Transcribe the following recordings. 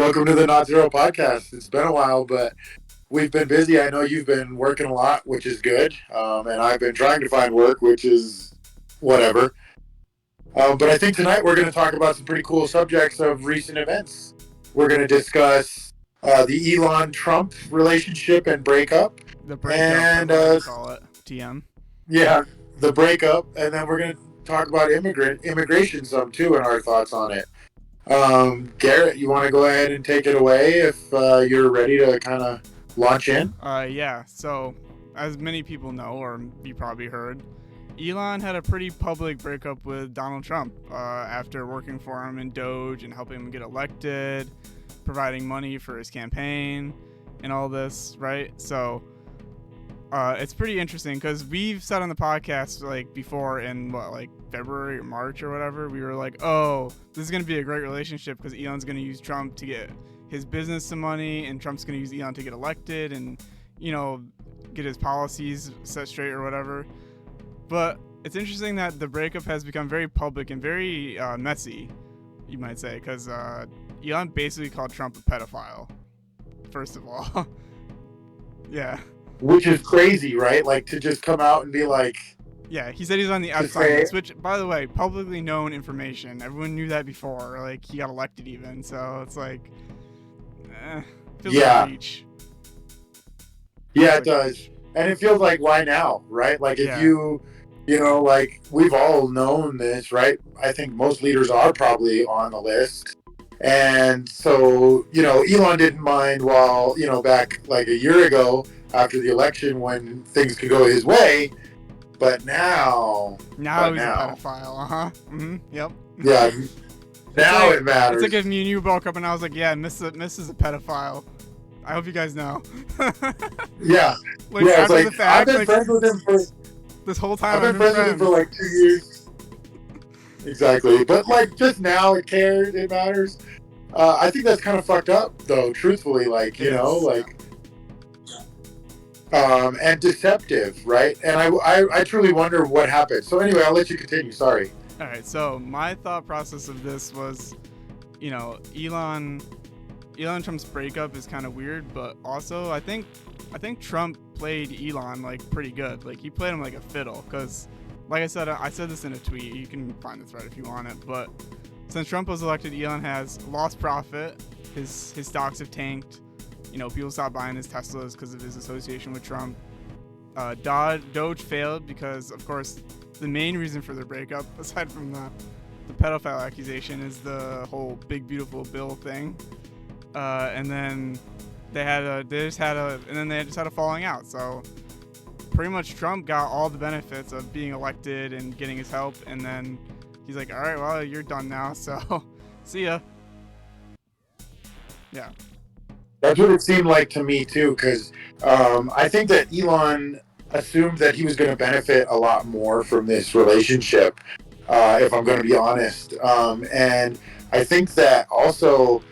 Welcome to the Not Zero podcast. It's been a while, but we've been busy. I know you've been working a lot, which is good. And I've been trying to find work, which is whatever. But I think tonight we're going to talk about some pretty cool subjects of recent events. We're going to discuss the Elon Trump relationship and breakup. The breakup, as And I like to call it, TM. yeah, the breakup. And then we're going to talk about immigration some too and our thoughts on it. Garrett, you want to go ahead and take it away if you're ready to kind of launch in? Yeah. So, as many people know, or you probably heard, Elon had a pretty public breakup with Donald Trump after working for him in Doge and helping him get elected, providing money for his campaign, and all this, right? So, it's pretty interesting because we've said on the podcast like before in February or March or whatever, we were like, oh, this is going to be a great relationship because Elon's going to use Trump to get his business some money and Trump's going to use Elon to get elected and, get his policies set straight or whatever. But it's interesting that the breakup has become very public and very messy, you might say, because Elon basically called Trump a pedophile, first of all. Yeah. Which is crazy, right? Like to just come out and be like, yeah, he said he's on the Epstein list, which, by the way, publicly known information. Everyone knew that before. Like, he got elected even, so it's like, feels like a reach. Yeah, it does. And it feels like, why now, right? Like, if like, we've all known this, right? I think most leaders are probably on the list. And so, Elon didn't mind while, back like a year ago after the election when things could go his way. But now he's a pedophile, Mm-hmm. Yep. Yeah. Now it matters. It's like if me and you broke up and I was like, yeah, Miss is a pedophile. I hope you guys know. Yeah. Like, yeah, after the fact, I've been friends with him for this whole time. I've been friends with him for like 2 years. Exactly. But like just now it cares, it matters. I think that's kind of fucked up though, truthfully, and deceptive, right? And I truly wonder what happened. So anyway, I'll let you continue. Sorry. All right. So my thought process of this was, Elon Trump's breakup is kind of weird, but also I think Trump played Elon like pretty good. Like he played him like a fiddle, because, like I said this in a tweet. You can find the thread if you want it. But since Trump was elected, Elon has lost profit. His stocks have tanked. People stopped buying his Teslas because of his association with Trump. Doge failed because, of course, the main reason for their breakup, aside from the pedophile accusation, is the whole big beautiful bill thing. And then they just had a falling out. So pretty much Trump got all the benefits of being elected and getting his help, and then he's like, all right, well, you're done now, so see ya. Yeah. That's what it seemed like to me, too, because I think that Elon assumed that he was going to benefit a lot more from this relationship, if I'm going to be honest. And I think that also,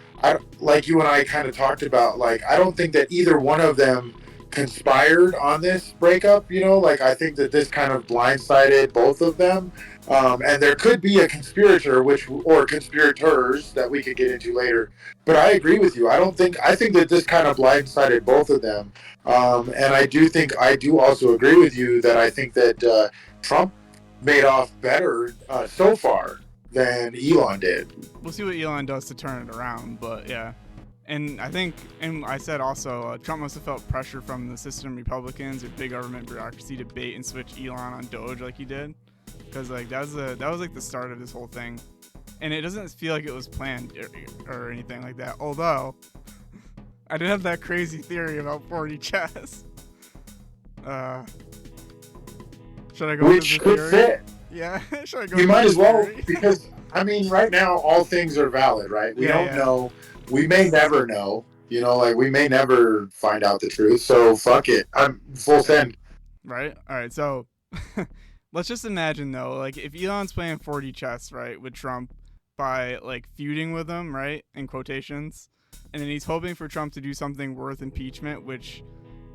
like you and I kind of talked about, like, I don't think that either one of them conspired on this breakup, I think that this kind of blindsided both of them. And there could be a conspirator, or conspirators that we could get into later. But I agree with you. I think that this kind of blindsided both of them. And I do also agree with you that I think that Trump made off better so far than Elon did. We'll see what Elon does to turn it around, but yeah. And I said also, Trump must have felt pressure from the system Republicans or big government bureaucracy to bait and switch Elon on Doge like he did. Because like that was like the start of this whole thing, and it doesn't feel like it was planned or anything like that. Although I did have that crazy theory about 4D chess. Should I go? Which could fit. Yeah, should I go? You might as well, because I mean, right now all things are valid, right? We don't know. We may never know. We may never find out the truth. So fuck it. I'm full send. Right. All right. So. Let's just imagine, though, like, if Elon's playing 4D chess, right, with Trump by, like, feuding with him, right, in quotations, and then he's hoping for Trump to do something worth impeachment, which,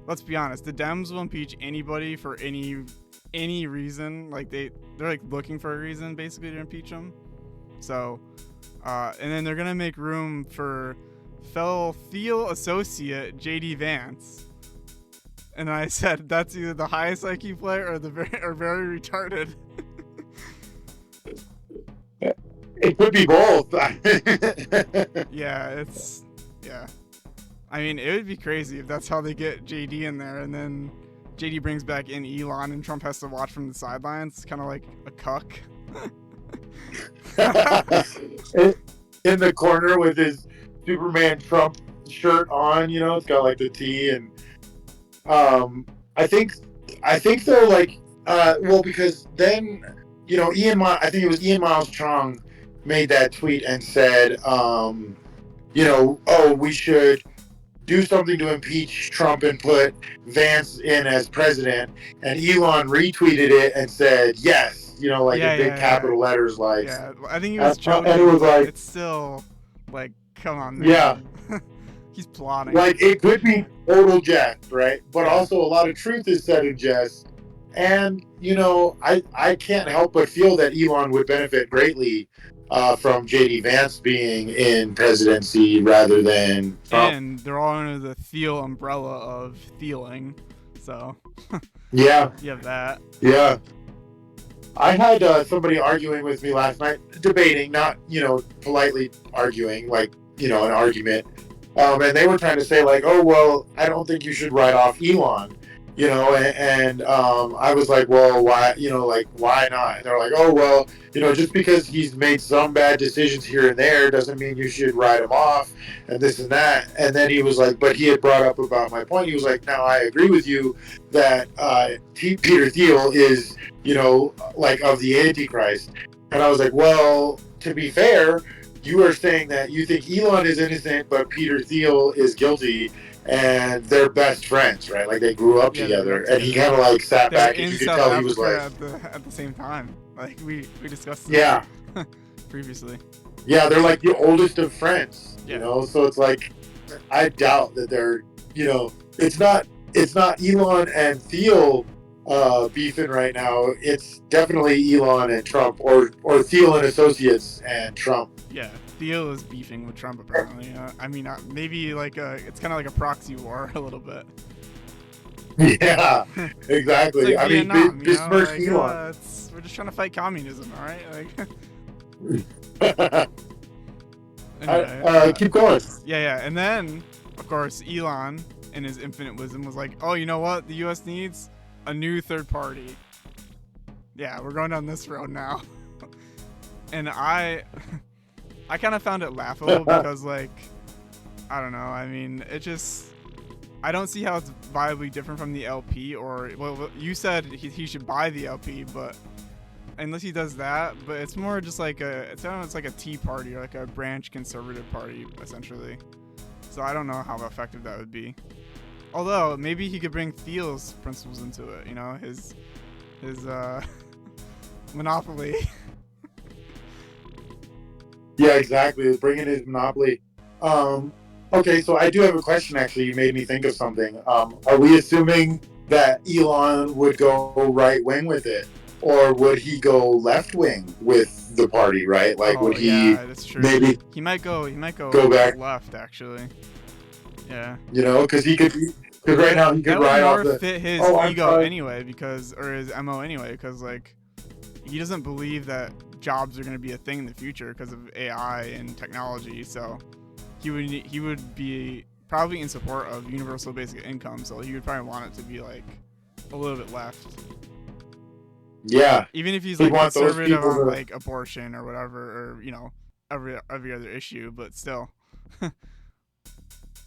let's be honest, the Dems will impeach anybody for any reason. Like, they're, like, looking for a reason, basically, to impeach him. So, and then they're going to make room for fellow Thiel associate JD Vance. And I said that's either the highest IQ player or very retarded. It could be both. Yeah. I mean, it would be crazy if that's how they get JD in there, and then JD brings back in Elon, and Trump has to watch from the sidelines. It's kind of like a cuck. In the corner with his Superman Trump shirt on, it's got like the T, and I think though, like, well, because then, I think it was Ian Miles Chong made that tweet and said, oh, we should do something to impeach Trump and put Vance in as president. And Elon retweeted it and said, yes, in big capital letters, like. Yeah, I think he was joking. And it was like, it's still like, come on, man. Yeah. He's plotting. Like, it could be total jest, right? But also a lot of truth is said in jest. And, I can't help but feel that Elon would benefit greatly from JD Vance being in presidency rather than Trump. And they're all under the Thiel umbrella of Thieling. So, yeah. You have that. Yeah. I had somebody arguing with me last night, debating, not, politely arguing, like, an argument. And they were trying to say, like, oh, well, I don't think you should write off Elon, and I was like, well, why, why not? And they're like, oh, well, just because he's made some bad decisions here and there doesn't mean you should write him off and this and that. And then he was like, but he had brought up about my point. He was like, now I agree with you that Peter Thiel is, like of the Antichrist. And I was like, well, to be fair, you are saying that you think Elon is innocent, but Peter Thiel is guilty, and they're best friends, right? Like, they grew up together, and he kind of like sat back, and you could tell he was like at the same time. Like we discussed. Yeah. Previously. Yeah, they're like the oldest of friends. So it's like, I doubt that they're, it's not Elon and Thiel beefing right now. It's definitely Elon and Trump, or Thiel and Associates and Trump. Yeah, Thiel is beefing with Trump apparently. I mean, maybe like it's kind of like a proxy war a little bit. Yeah, exactly. Like I Vietnam, mean, besmirch like, Elon. We're just trying to fight communism, all right? Like. Anyway, keep going. Yeah, and then of course Elon, in his infinite wisdom, was like, "Oh, you know what? The U.S. needs a new third party. Yeah, we're going down this road now." And I kind of found it laughable because, like, I don't know. I mean, I don't see how it's viably different from the LP. Or, well, you said he should buy the LP, but unless he does that, but it's more just like it's like a Tea Party, or like a branch conservative party, essentially. So I don't know how effective that would be. Although maybe he could bring Thiel's principles into it. His monopoly. Yeah, exactly. Bringing his monopoly. Okay, so I do have a question, actually. You made me think of something. Are we assuming that Elon would go right-wing with it? Or would he go left-wing with the party, right? Like, would he that's true. maybe... He might go back left, actually. Yeah. Because because right now he could ride off the... That would fit his ego anyway, or his MO anyway, because, like, he doesn't believe that jobs are going to be a thing in the future because of AI and technology. So he would be probably in support of universal basic income. So he would probably want it to be like a little bit left. Yeah. Even if he's like conservative on like abortion or whatever, or every other issue, but still.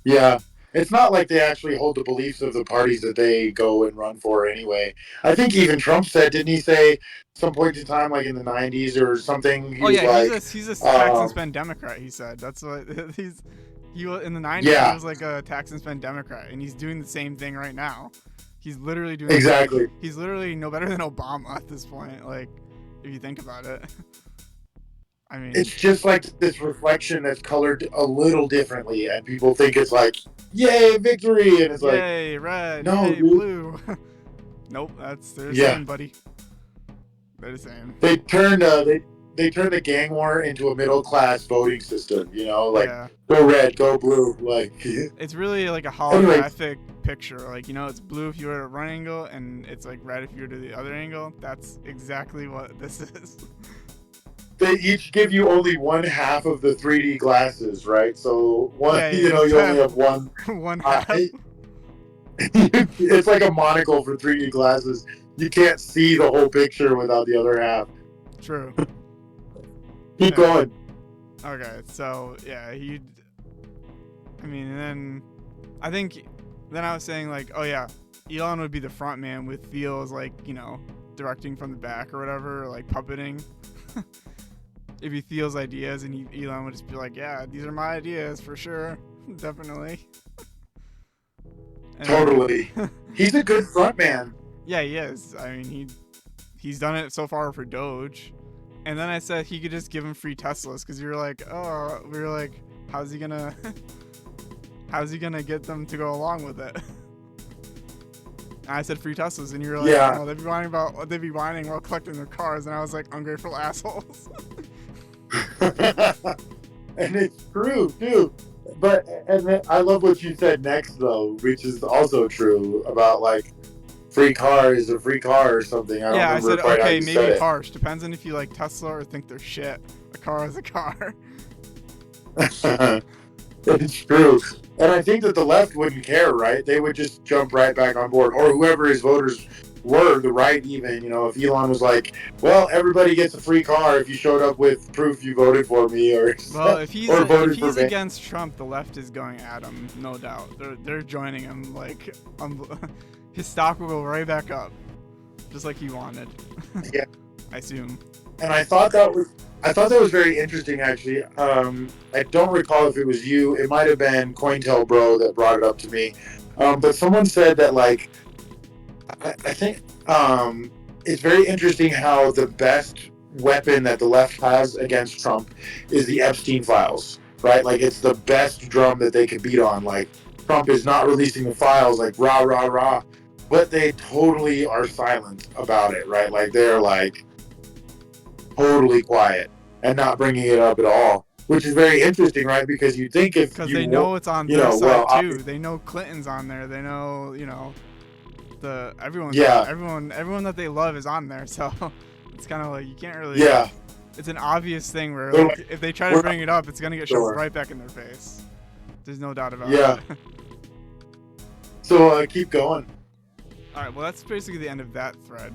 Yeah. It's not like they actually hold the beliefs of the parties that they go and run for anyway. I think even Trump said, didn't he say some point in time, like in the 90s or something? He's a tax and spend Democrat, he said. That's what in the 90s, he was like a tax and spend Democrat, and he's doing the same thing right now. He's literally doing exactly. He's literally no better than Obama at this point, like, if you think about it. I mean, it's just like this reflection that's colored a little differently, and people think it's like, yay, victory, and it's like, yay, red, no, yay, blue. Nope, they're the same, buddy. They're the same. They turned the gang war into a middle class voting system. You know, like Yeah. go red, go blue. Like, It's really like a anyways, holographic picture. Like, it's blue if you're at one angle, and it's like red if you're to the other angle. That's exactly what this is. they each give you only one half of the 3D glasses, right? So one, Yeah, you you know, just you only have have one. one half. It's like a monocle for 3D glasses. You can't see the whole picture without the other half. True. Keep Yeah. going. Okay, so yeah, and then I think then I was saying like, oh yeah, Elon would be the front man with Thiel's like, directing from the back or whatever, or like puppeting. It'd be Thiel's ideas, and Elon would just be like, yeah, these are my ideas for sure, definitely. And Totally. He's a good front man. yeah, he is. I mean, he's done it so far for Doge. And then I said he could just give him free Teslas because we were like, how's he gonna get them to go along with it? And I said free Teslas, and you were like, Yeah. oh, they'd be whining while collecting their cars, and I was like, ungrateful assholes. And it's true too. But and then I love what you said next though, which is also true about like free car is a free car or something. I don't Yeah, I remember said quite how okay, you maybe said harsh. Depends on if you like Tesla or think they're shit. A car is a car. it. It's true. And I think that the left wouldn't care, right? They would just jump right back on board. Or whoever his voters were, the right even, if Elon was like, well, everybody gets a free car if you showed up with proof you voted for me or Well, if or voted he's for me. against Trump, the left is going at him, no doubt. They're joining him. Like, his stock will go right back up, just like he wanted. Yeah. I assume. And I thought that was very interesting, actually. I don't recall if it was you. It might have been CoinTelBro that brought it up to me. But someone said that, like, I think it's very interesting how the best weapon that the left has against Trump is the Epstein files, right? Like, it's the best drum that they could beat on. Like, Trump is not releasing the files, like, rah, rah, rah. But they totally are silent about it, right? Like, they're, like, totally quiet and not bringing it up at all, which is very interesting, right? Because you think if Because you they know it's on their side too. They know Clinton's on there. They know, everyone's everyone that they love is on there. So it's kind of like you can't really. Yeah. It's an obvious thing where like, if they try to bring it up, it's gonna get shoved right back in their face. There's no doubt about it. So keep going. All right. Well, that's basically the end of that thread.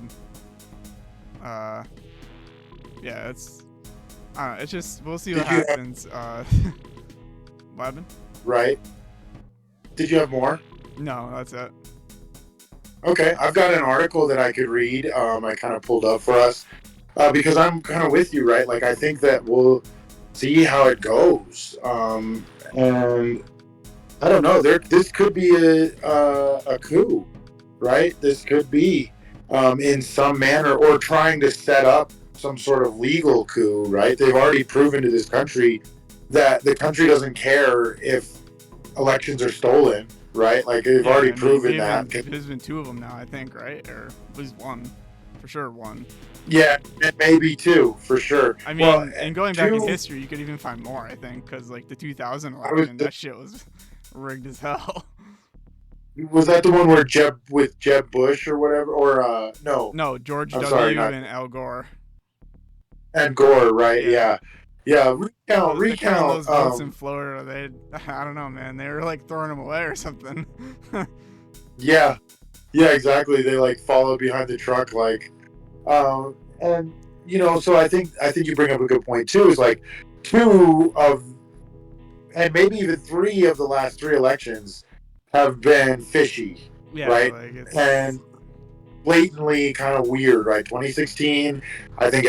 Yeah, it's just we'll see what happens. What happened? Right. Did you have more? No, that's it. Okay, I've got an article that I could read. I kind of pulled up for us because I'm kind of with you, right? Like I think that we'll see how it goes, and I don't know. This could be a coup, right? This could be in some manner or trying to set up some sort of legal coup, right? They've already proven to this country that the country doesn't care if elections are stolen, right? Like they've already proven that. There's been 2 of them now, I think, right? Or at least 1, for sure 1. Yeah, and maybe 2 for sure. I mean, and going back in history, you could even find more, I think, because like the 2000 election, that shit was rigged as hell. Was that the one where Jeb Bush or whatever, or no? No, George W. and Al Gore. And Gore, right? Yeah. Recount. Those votes in Florida, I don't know, man. They were like throwing them away or something. Yeah, exactly. They like followed behind the truck, like, and so I think you bring up a good point too. Is like 2 of, and maybe even 3 of the last 3 elections have been fishy, right? Like and blatantly kind of weird, right? 2016, I think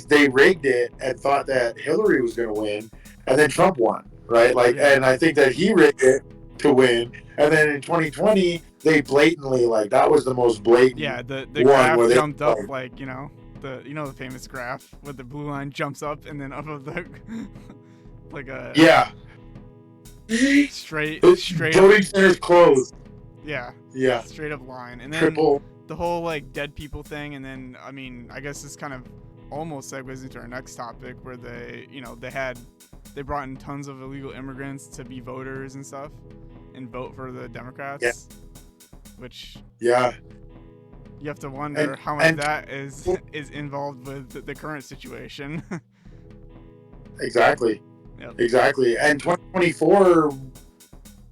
they rigged it and thought that Hillary was going to win, and then Trump won, right? Like, and I think that he rigged it to win, and then in 2020 they blatantly, like, that was the most blatant. Yeah, the one graph where jumped up, like the famous graph where the blue line jumps up and then up of the like a straight voting centers closed. Yeah. Straight up line. And then triple the whole like dead people thing, and then I mean, I guess this kind of almost segues into our next topic, where they brought in tons of illegal immigrants to be voters and stuff, and vote for the Yeah, Democrats, which yeah, you have to wonder and how much and that is involved with the current situation. exactly, Yep. exactly. And 2024,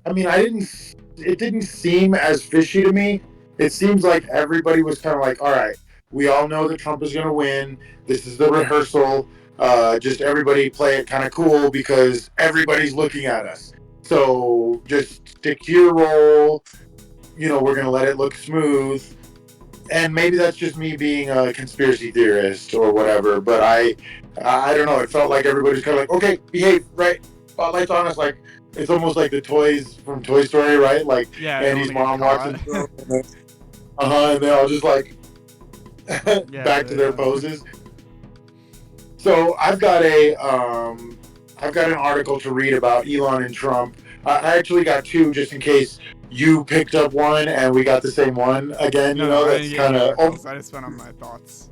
I mean, I didn't. It didn't seem as fishy to me. It seems like everybody was kind of like, all right, we all know that Trump is going to win. This is the rehearsal. Just everybody play it kind of cool because everybody's looking at us. So just stick to your role. We're going to let it look smooth. And maybe that's just me being a conspiracy theorist or whatever. But I don't know. It felt like everybody's kind of like, okay, behave, right? Spotlight's on us. Like it's almost like the toys from Toy Story, right? Like Yeah, I don't want Andy's to get mom walks caught. into the room, and they're all just like Yeah, back to their poses. So I've got an article to read about Elon and Trump. I actually got two just in case you picked up one and we got the same one again. No, I didn't That's get any kind of articles. I just went on my thoughts.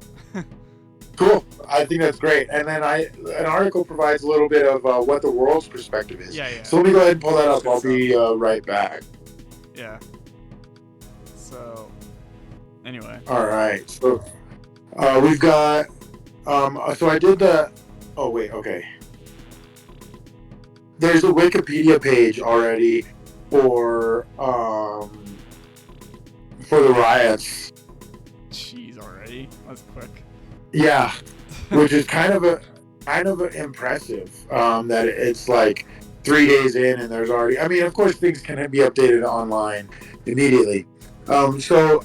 cool. I think that's great. And then an article provides a little bit of what the world's perspective is. Yeah, yeah. So let me go ahead and pull that up. Good I'll stuff. be right back. Yeah. So, anyway. All right. So we've got. So I did the. Oh wait. Okay. There's a Wikipedia page already for the riots. Jeez, already. That's quick. Yeah, which is kind of impressive. That it's like 3 days in and there's already. I mean, of course, things can be updated online immediately. So,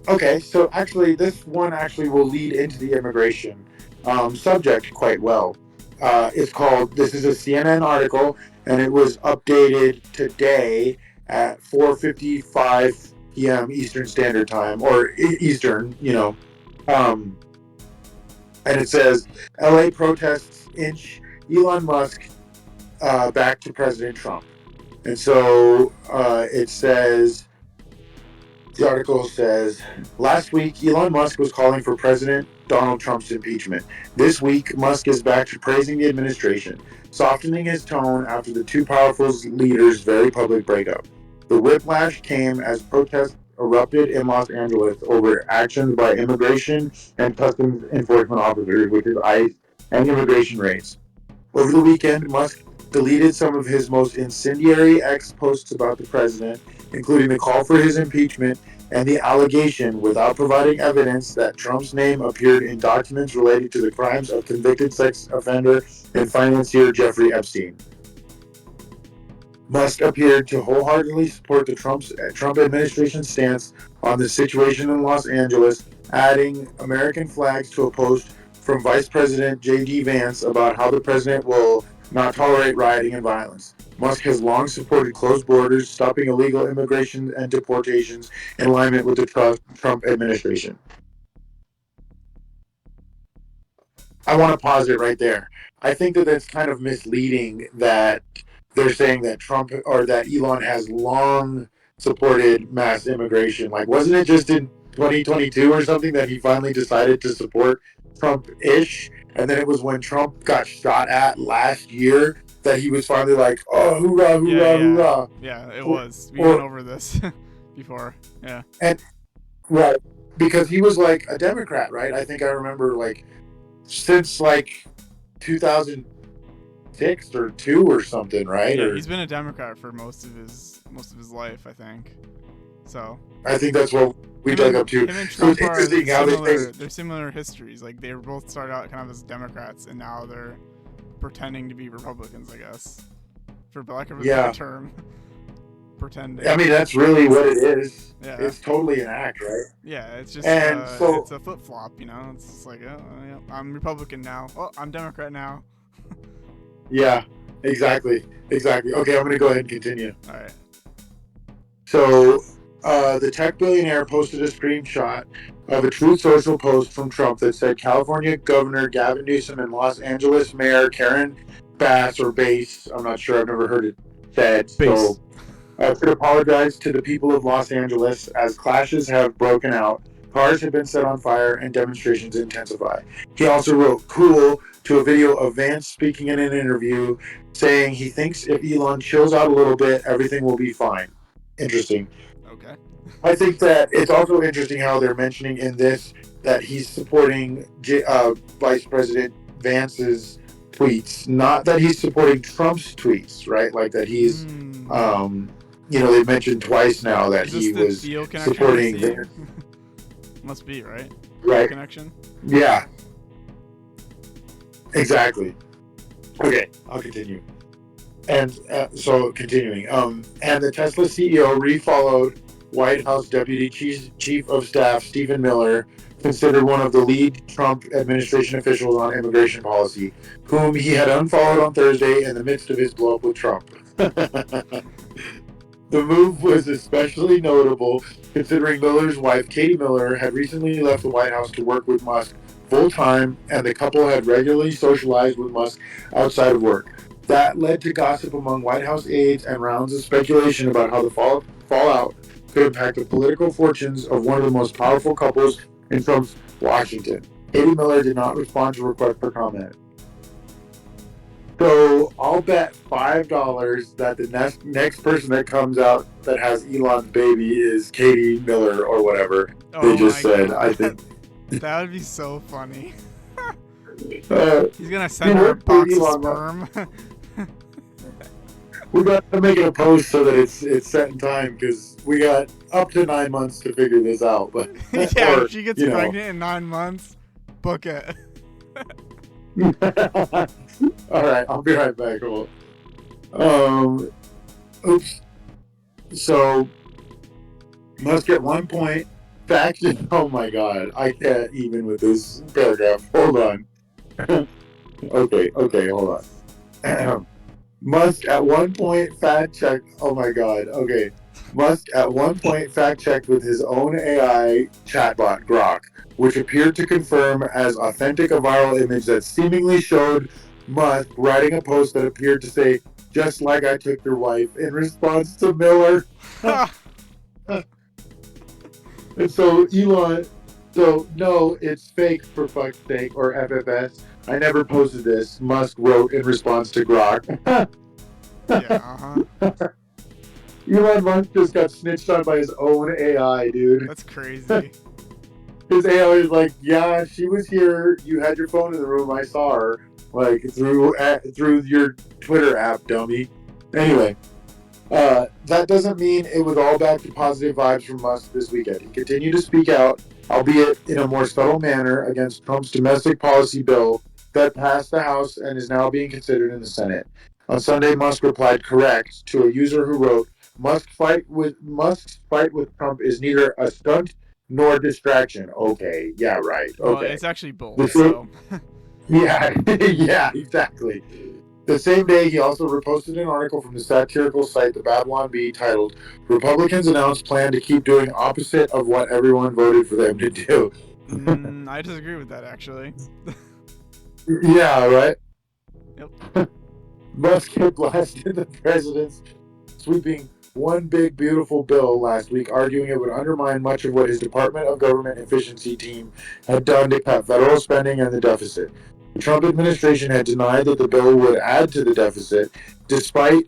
okay, so actually, this one actually will lead into the immigration subject quite well. It's called. This is a CNN article, and it was updated today at 4:55 p.m. Eastern Standard Time, or Eastern, Um, and it says LA protests inch Elon Musk back to President Trump. And so the article says, last week, Elon Musk was calling for President Donald Trump's impeachment. This week, Musk is back to praising the administration, softening his tone after the two powerful leaders' very public breakup. The whiplash came as protests erupted in Los Angeles over actions by immigration and customs enforcement officers, which is ICE, and immigration raids. Over the weekend, Musk deleted some of his most incendiary X posts about the president, including the call for his impeachment and the allegation, without providing evidence, that Trump's name appeared in documents related to the crimes of convicted sex offender and financier Jeffrey Epstein. Musk appeared to wholeheartedly support the Trump administration's stance on the situation in Los Angeles, adding American flags to a post from Vice President J.D. Vance about how the president will not tolerate rioting and violence. Musk has long supported closed borders, stopping illegal immigration and deportations in alignment with the Trump administration. I want to pause it right there. I think that that's kind of misleading that they're saying that Trump or that Elon has long supported mass immigration. Like, wasn't it just in 2022 or something that he finally decided to support Trump-ish? And then it was when Trump got shot at last year that he was finally like, oh, hoorah, hoorah, hoorah. Yeah, it was. We Or, went over this before. Yeah. and right, because he was like a Democrat, right? I think I remember like since like 2006 or two or something, right? Yeah, Or he's been a Democrat for most of his life, I think. So I think that's what we dug up to. him and So it's Trump are interesting how they're similar histories. Like they both started out kind of as Democrats, and now they're pretending to be Republicans, I guess, for lack of a better term. Pretending. I mean, that's really what it is. Yeah. It's totally an act, right? Yeah, it's just so it's a flip flop, It's just like, oh, yeah, I'm Republican now. Oh, I'm Democrat now. Yeah, exactly. Okay, I'm gonna go ahead and continue. All right. So, the tech billionaire posted a screenshot of a Truth Social post from Trump that said California Governor Gavin Newsom and Los Angeles Mayor Karen Bass or Bass, I'm not sure, I've never heard it said. Bass. So, should apologize to the people of Los Angeles as clashes have broken out Cars have been set on fire and demonstrations intensify. He also wrote cool to a video of Vance speaking in an interview saying he thinks if Elon chills out a little bit, everything will be fine. Interesting. Okay. I think that it's also interesting how they're mentioning in this that he's supporting Vice President Vance's tweets, not that he's supporting Trump's tweets, right? Like that he's, they've mentioned twice now that Is this he the was Theo connection I'm supporting seeing? Vance. Must be, right? Theo Right. connection? Yeah, exactly. Okay, I'll continue. And so continuing, and the Tesla CEO refollowed White House Deputy Chief of Staff Stephen Miller, considered one of the lead Trump administration officials on immigration policy, whom he had unfollowed on Thursday in the midst of his blow up with Trump. The move was especially notable considering Miller's wife, Katie Miller, had recently left the White House to work with Musk full time, and the couple had regularly socialized with Musk outside of work. That led to gossip among White House aides and rounds of speculation about how the fallout could impact the political fortunes of one of the most powerful couples in Trump's Washington. Katie Miller did not respond to requests for comment. So I'll bet $5 that the next person that comes out that has Elon's baby is Katie Miller or whatever. They just said, God. I think. That would be so funny. He's gonna he send her a worked for box of Elon. sperm. We got to make it a post so that it's set in time because we got up to 9 months to figure this out. But Yeah, or, if she gets pregnant in 9 months, book it. All right, I'll be right back. Oops. So Musk at one point fact. Oh my God, I can't even with this paragraph. Hold on. Okay, hold on. Musk at one point fact checked. Oh my God. Okay. Musk at one point fact checked with his own AI chatbot Grok, which appeared to confirm as authentic a viral image that seemingly showed Musk writing a post that appeared to say, "Just like I took your wife," in response to Miller. And so Elon, so no, it's fake for fuck's sake, or FFS. I never posted this. Musk wrote in response to Grok. Yeah, Elon Musk just got snitched on by his own AI, dude. That's crazy. His AI is like, yeah, she was here. You had your phone in the room. I saw her, like through your Twitter app, dummy. Anyway, that doesn't mean it was all back to positive vibes from Musk this weekend. He continued to speak out, albeit in a more subtle manner, against Trump's domestic policy bill that passed the House and is now being considered in the Senate. On Sunday, Musk replied correct to a user who wrote, Musk's fight with Trump is neither a stunt nor distraction. Okay, yeah, right. Well, Okay. it's actually both, so. Yeah, yeah, exactly. The same day, he also reposted an article from the satirical site The Babylon Bee titled, Republicans Announce Plan to Keep Doing Opposite of What Everyone Voted for Them to Do. I disagree with that, actually. Yeah, right? Yep. Musk blasted the president's sweeping one big beautiful bill last week, arguing it would undermine much of what his Department of Government Efficiency team had done to cut federal spending and the deficit. The Trump administration had denied that the bill would add to the deficit, despite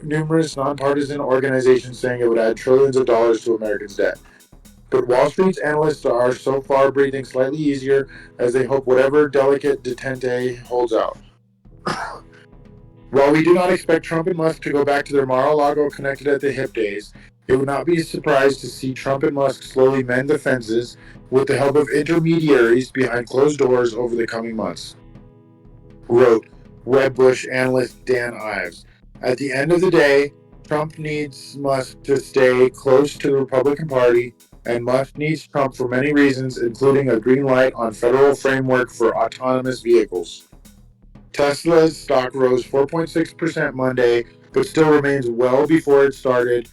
numerous nonpartisan organizations saying it would add trillions of dollars to Americans' debt. But Wall Street's analysts are so far breathing slightly easier as they hope whatever delicate detente holds out. While we do not expect Trump and Musk to go back to their Mar-a-Lago connected at the hip days, it would not be a surprise to see Trump and Musk slowly mend the fences with the help of intermediaries behind closed doors over the coming months, wrote Wedbush analyst Dan Ives. At the end of the day, Trump needs Musk to stay close to the Republican Party, and Musk needs Trump for many reasons, including a green light on federal framework for autonomous vehicles. Tesla's stock rose 4.6% Monday, but still remains well before it started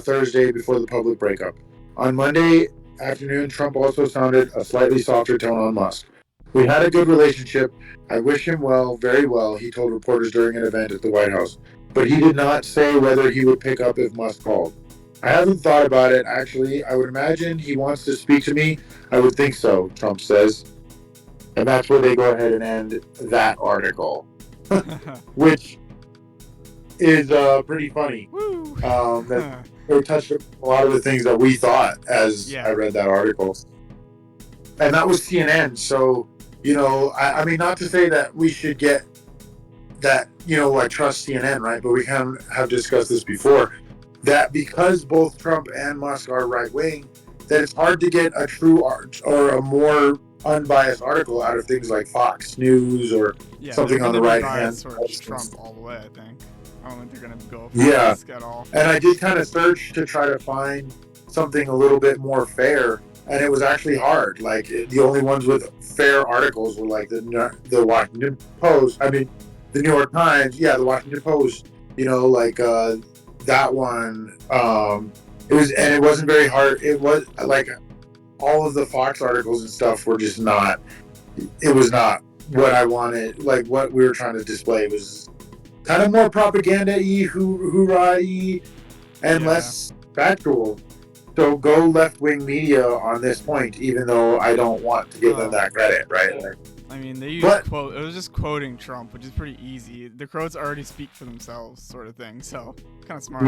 Thursday before the public breakup. On Monday afternoon, Trump also sounded a slightly softer tone on Musk. We had a good relationship. I wish him well, very well, he told reporters during an event at the White House. But he did not say whether he would pick up if Musk called. I haven't thought about it, actually. I would imagine he wants to speak to me. I would think so, Trump says. And that's where they go ahead and end that article, which is pretty funny. Woo! That it touched a lot of the things that we thought as Yeah. I read that article. And that was CNN. So, I mean, not to say that we should get that, like trust CNN, right? But we kind of have discussed this before, that because both Trump and Musk are right wing, that it's hard to get a true or a more unbiased article out of things like Fox News or something on the right hand. Towards Trump all the way, I think. I don't think they're gonna go for Yeah. Musk at all. And I did kind of search to try to find something a little bit more fair, and it was actually hard. Like the only ones with fair articles were like the Washington Post. I mean, the New York Times. Yeah, the Washington Post. Like that one. It wasn't very hard. It was like all of the Fox articles and stuff were just not. It was not what I wanted. Like what we were trying to display was kind of more propaganda-y, hoorah-y, and less factual. So go left-wing media on this point, even though I don't want to give them that credit, right? Like, I mean, they used quote. It was just quoting Trump, which is pretty easy. The quotes already speak for themselves, sort of thing. So kind of smart.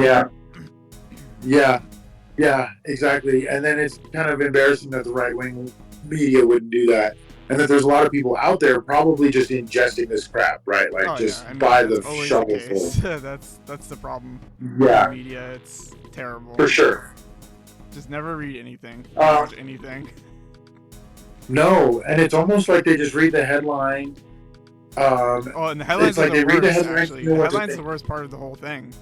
Yeah, exactly. And then it's kind of embarrassing that the right-wing media wouldn't do that, and that there's a lot of people out there probably just ingesting this crap, right? Like by the shovelful. That's the problem. Yeah, media, it's terrible. For sure. Just never read anything. Watch anything. No, and it's almost like they just read the headline. And the headlines are like the worst, read the headline, actually. The headline's the worst part of the whole thing.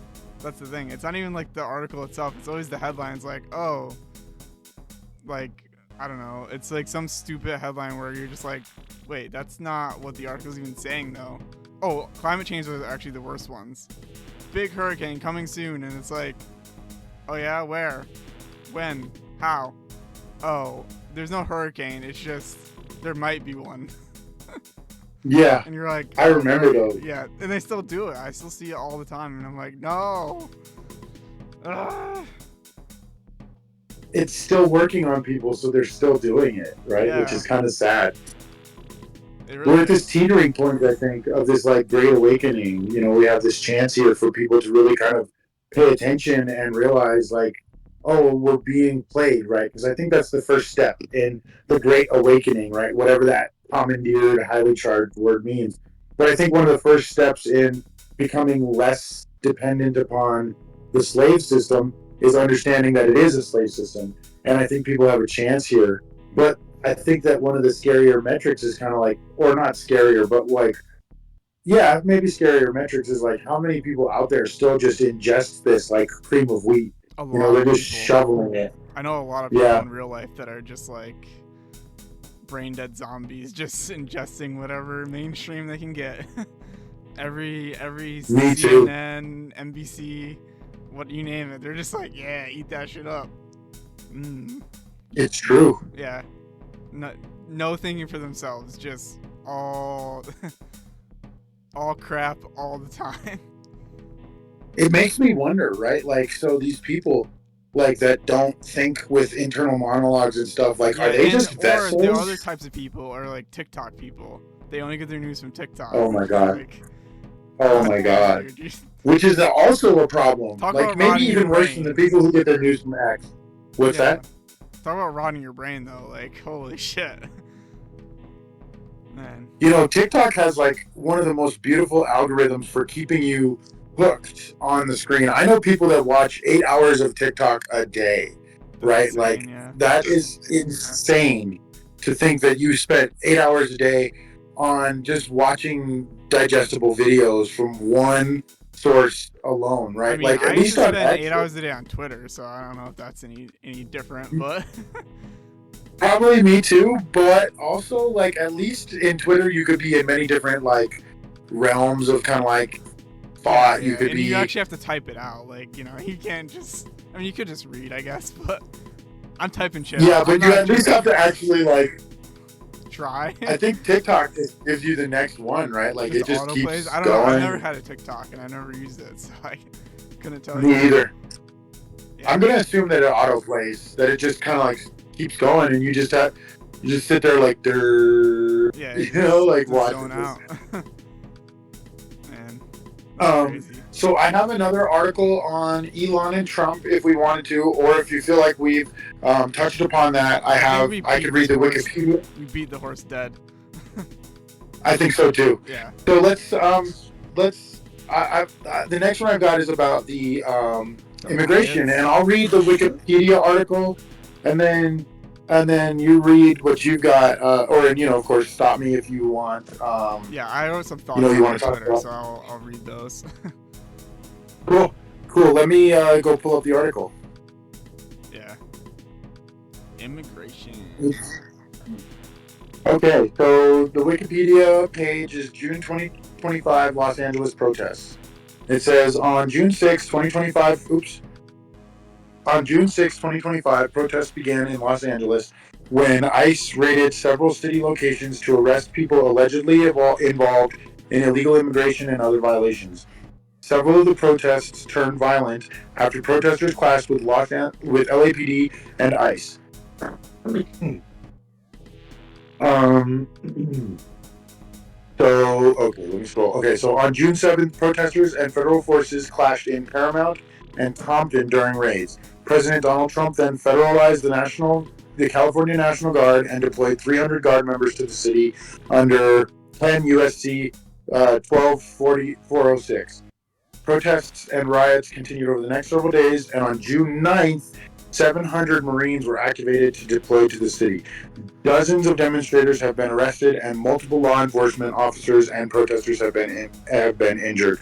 That's the thing. It's not even like the article itself. It's always the headlines like, oh, like, I don't know. It's like some stupid headline where you're just like, wait, that's not what the article's even saying, though. Oh, climate change was actually the worst ones. Big hurricane coming soon, and it's like, oh yeah, where? When? How? Oh, there's no hurricane. It's just, there might be one. Yeah. And you're like, I remember those. Yeah, and they still do it. I still see it all the time, and I'm like, no. It's still working on people, so they're still doing it, right? Yeah. Which is kind of sad. Really We're at this teetering point, I think, of this like great awakening. We have this chance here for people to really kind of pay attention and realize, like, oh, we're being played, right? Because I think that's the first step in the great awakening, right? Whatever that commandeered, highly charged word means. But I think one of the first steps in becoming less dependent upon the slave system is understanding that it is a slave system. And I think people have a chance here. But I think that one of the scarier metrics is kind of like, or not scarier, but like, yeah, maybe scarier metrics is like how many people out there still just ingest this like cream of wheat. They're just shoveling it. I know a lot of people in real life that are just like brain dead zombies, just ingesting whatever mainstream they can get. every CNN, NBC, what you name it, they're just like, yeah, eat that shit up. It's true. Yeah, no thinking for themselves, just all crap all the time. It makes me wonder, right? Like, so these people like that don't think with internal monologues and stuff, like, are they just vessels? Or the other types of people are like TikTok people. They only get their news from TikTok. Oh my god. Which is also a problem. Like maybe even worse than the people who get their news from X. What's that? Talk about rotting your brain though. Like, holy shit. Man. TikTok has like one of the most beautiful algorithms for keeping you hooked on the screen. I know people that watch 8 hours of TikTok a day, right? Insane, like that is insane to think that you spent 8 hours a day on just watching digestible videos from one source alone, right? I mean, I used to spend 8 hours a day on Twitter, so I don't know if that's any different, but probably me too. But also, like, at least in Twitter, you could be in many different like realms of kind of like thought. You could be. You actually have to type it out, like, you can't just. I mean, you could just read, I guess, but I'm typing shit. Yeah, but you at least have to actually like try. I think TikTok just gives you the next one, right? Like it just keeps plays. I don't know. I've never had a TikTok and I never used it, so I couldn't tell you. Me either. Yeah. I'm gonna assume that it autoplays, that it just kind of like keeps going, and you just sit there like Yeah, you know, like just watching zone this. out. Man, that's crazy. So I have another article on Elon and Trump if we wanted to, or if you feel like we've touched upon that, I think we I beat could read this the horse. Wikipedia. We beat the horse dead. I think so too. Yeah. So let's the next one I've got is about the The immigration, and riots. I'll read the Wikipedia article, and then you read what you've got, or and of course stop me if you want. Yeah, I wrote some thoughts You down want on to talk Twitter, about. so I'll read those. Cool, cool. Let me go pull up the article. Yeah. Immigration. Okay, so the Wikipedia page is June 2025 Los Angeles protests. It says on June 6, 2025, on June 6, 2025, protests began in Los Angeles when ICE raided several city locations to arrest people allegedly involved in illegal immigration and other violations. Several of the protests turned violent after protesters clashed with with LAPD and ICE. Um, okay, let me scroll. Okay, so on June 7th, protesters and federal forces clashed in Paramount and Compton during raids. President Donald Trump then federalized the California National Guard and deployed 300 Guard members to the city under 10 USC 124406. Protests and riots continued over the next several days, and on June 9th, 700 Marines were activated to deploy to the city. Dozens of demonstrators have been arrested, and multiple law enforcement officers and protesters have been injured.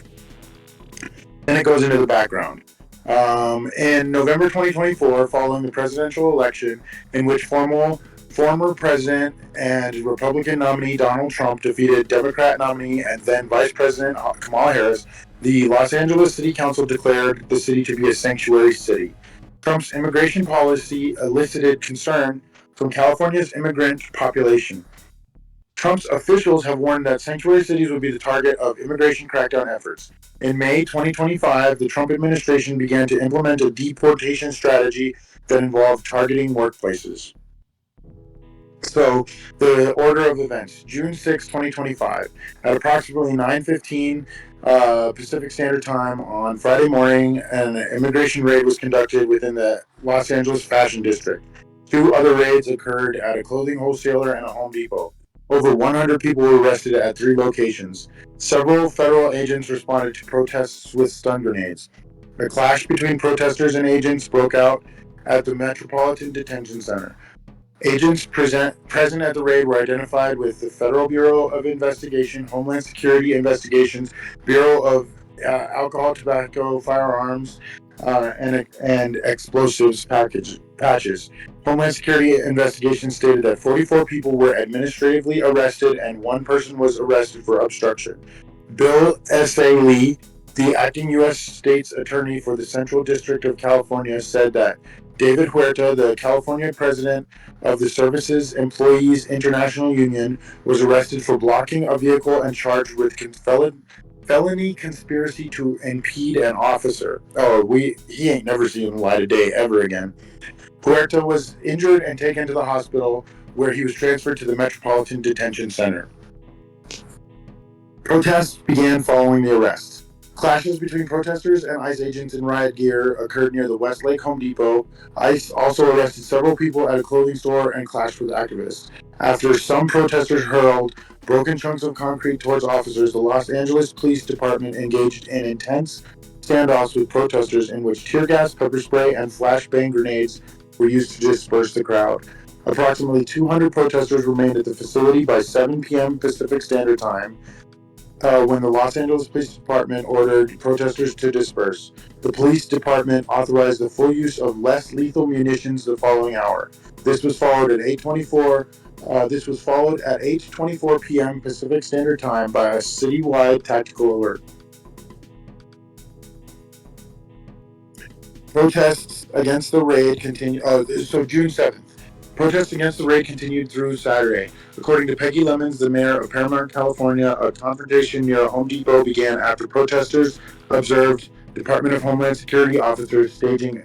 Then it goes into the background. In November 2024, following the presidential election, in which former president and Republican nominee Donald Trump defeated Democrat nominee and then Vice President Kamala Harris, the Los Angeles City Council declared the city to be a sanctuary city. Trump's immigration policy elicited concern from California's immigrant population. Trump's officials have warned that sanctuary cities would be the target of immigration crackdown efforts. In May 2025, the Trump administration began to implement a deportation strategy that involved targeting workplaces. So, the order of events: June 6, 2025, at approximately 9:15 Pacific Standard Time on Friday morning, an immigration raid was conducted within the Los Angeles Fashion District. Two other raids occurred at a clothing wholesaler and a Home Depot. Over 100 people were arrested at three locations. Several federal agents responded to protests with stun grenades. A clash between protesters and agents broke out at the Metropolitan Detention Center. Agents present at the raid were identified with the Federal Bureau of Investigation, Homeland Security Investigations, Bureau of Alcohol, Tobacco, Firearms, and Explosives patches. Homeland Security Investigations stated that 44 people were administratively arrested and one person was arrested for obstruction. Bill S.A. Lee, the acting U.S. State's Attorney for the Central District of California, said that David Huerta, the California president of the Services Employees International Union, was arrested for blocking a vehicle and charged with felony conspiracy to impede an officer. He ain't never seen the light of day ever again. Huerta was injured and taken to the hospital, where he was transferred to the Metropolitan Detention Center. Protests began following the arrests. Clashes between protesters and ICE agents in riot gear occurred near the Westlake Home Depot. ICE also arrested several people at a clothing store and clashed with activists. After some protesters hurled broken chunks of concrete towards officers, the Los Angeles Police Department engaged in intense standoffs with protesters in which tear gas, pepper spray, and flashbang grenades were used to disperse the crowd. Approximately 200 protesters remained at the facility by 7 p.m. Pacific Standard Time, when the Los Angeles Police Department ordered protesters to disperse. The police department authorized the full use of less lethal munitions the following hour. This was followed at 8:24 p.m. Pacific Standard Time by a citywide tactical alert. Protests against the raid continued. So June 7th. Protests against the raid continued through Saturday. According to Peggy Lemons, the mayor of Paramount, California, a confrontation near a Home Depot began after protesters observed Department of Homeland Security officers staging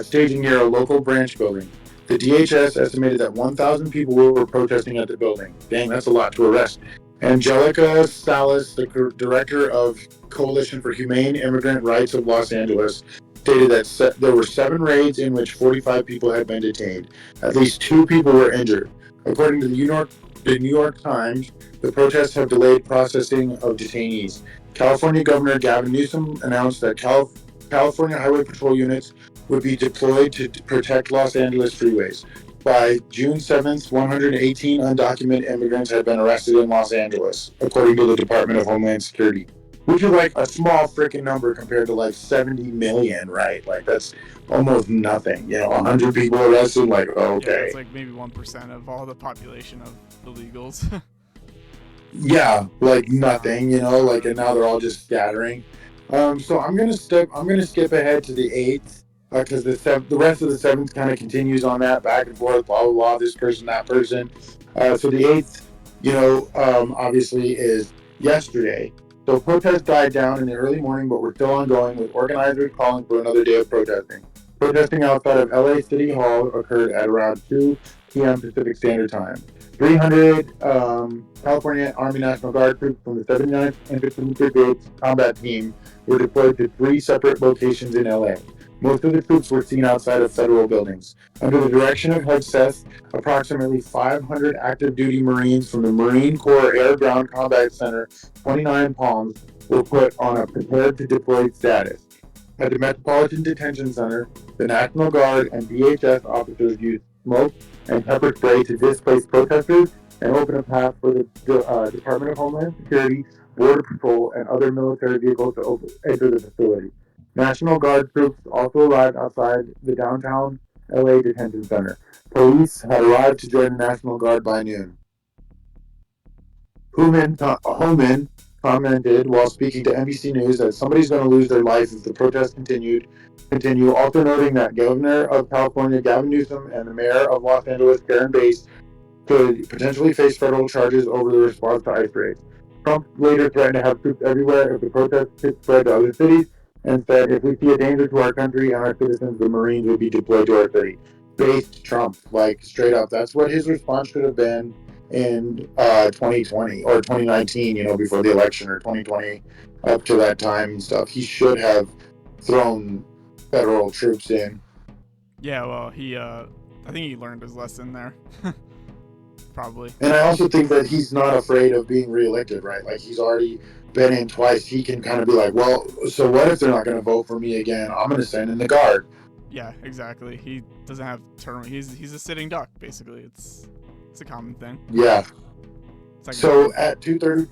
staging near a local branch building. The DHS estimated that 1,000 people were protesting at the building. Dang, that's a lot to arrest. Angelica Salas, the director of Coalition for Humane Immigrant Rights of Los Angeles, stated that there were 7 raids in which 45 people had been detained. At least 2 people were injured. According to the New York Times, the protests have delayed processing of detainees. California Governor Gavin Newsom announced that California Highway Patrol units would be deployed to protect Los Angeles freeways. By June 7th, 118 undocumented immigrants had been arrested in Los Angeles, according to the Department of Homeland Security, which is like a small freaking number compared to like 70 million, right? Like that's almost nothing. 100 people arrested, like, Yeah, that's okay. like maybe 1% of all the population of illegals. Yeah, like nothing, like, and Really. now they're all just scattering. So I'm gonna skip ahead to the eighth, because the rest of the seventh kind of continues on that back and forth, blah blah blah, this person, that person. So the eighth, obviously is yesterday. So protests died down in the early morning, but were still ongoing, with organizers calling for another day of protesting. Protesting outside of LA City Hall occurred at around 2 p.m. Pacific Standard Time. 300 California Army National Guard troops from the 79th Infantry Brigade's combat team were deployed to 3 separate locations in LA. Most of the troops were seen outside of federal buildings. Under the direction of Head Seth, approximately 500 active duty Marines from the Marine Corps Air Ground Combat Center 29 Palms were put on a prepared to deploy status. At the Metropolitan Detention Center, the National Guard and DHS officers used smoke and pepper spray to displace protesters and open a path for the Department of Homeland Security, Border Patrol, and other military vehicles to enter the facility. National Guard troops also arrived outside the downtown LA detention center. Police had arrived to join the National Guard by noon. Homan commented while speaking to NBC News that somebody's going to lose their life if the protests continue, also noting that Governor of California Gavin Newsom and the Mayor of Los Angeles Karen Bass could potentially face federal charges over the response to ICE raids. Trump later threatened to have troops everywhere if the protests could spread to other cities, and said if we see a danger to our country and our citizens, the Marines would be deployed to our city. Based Trump, like straight up. That's what his response should have been in 2020 or 2019, before the election, or 2020 up to that time and stuff. He should have thrown federal troops in. Yeah, well, I think he learned his lesson there. Probably. And I also think that he's not afraid of being reelected, right? Like he's already been in twice. He can kind of be like, well, so what if they're not going to vote for me again? I'm going to send in the guard. Yeah, exactly. He doesn't have term. He's a sitting duck, basically. It's a common thing. Yeah. It's like So at 2:30.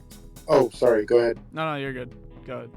Oh, sorry. Go ahead. no, you're good. Go ahead.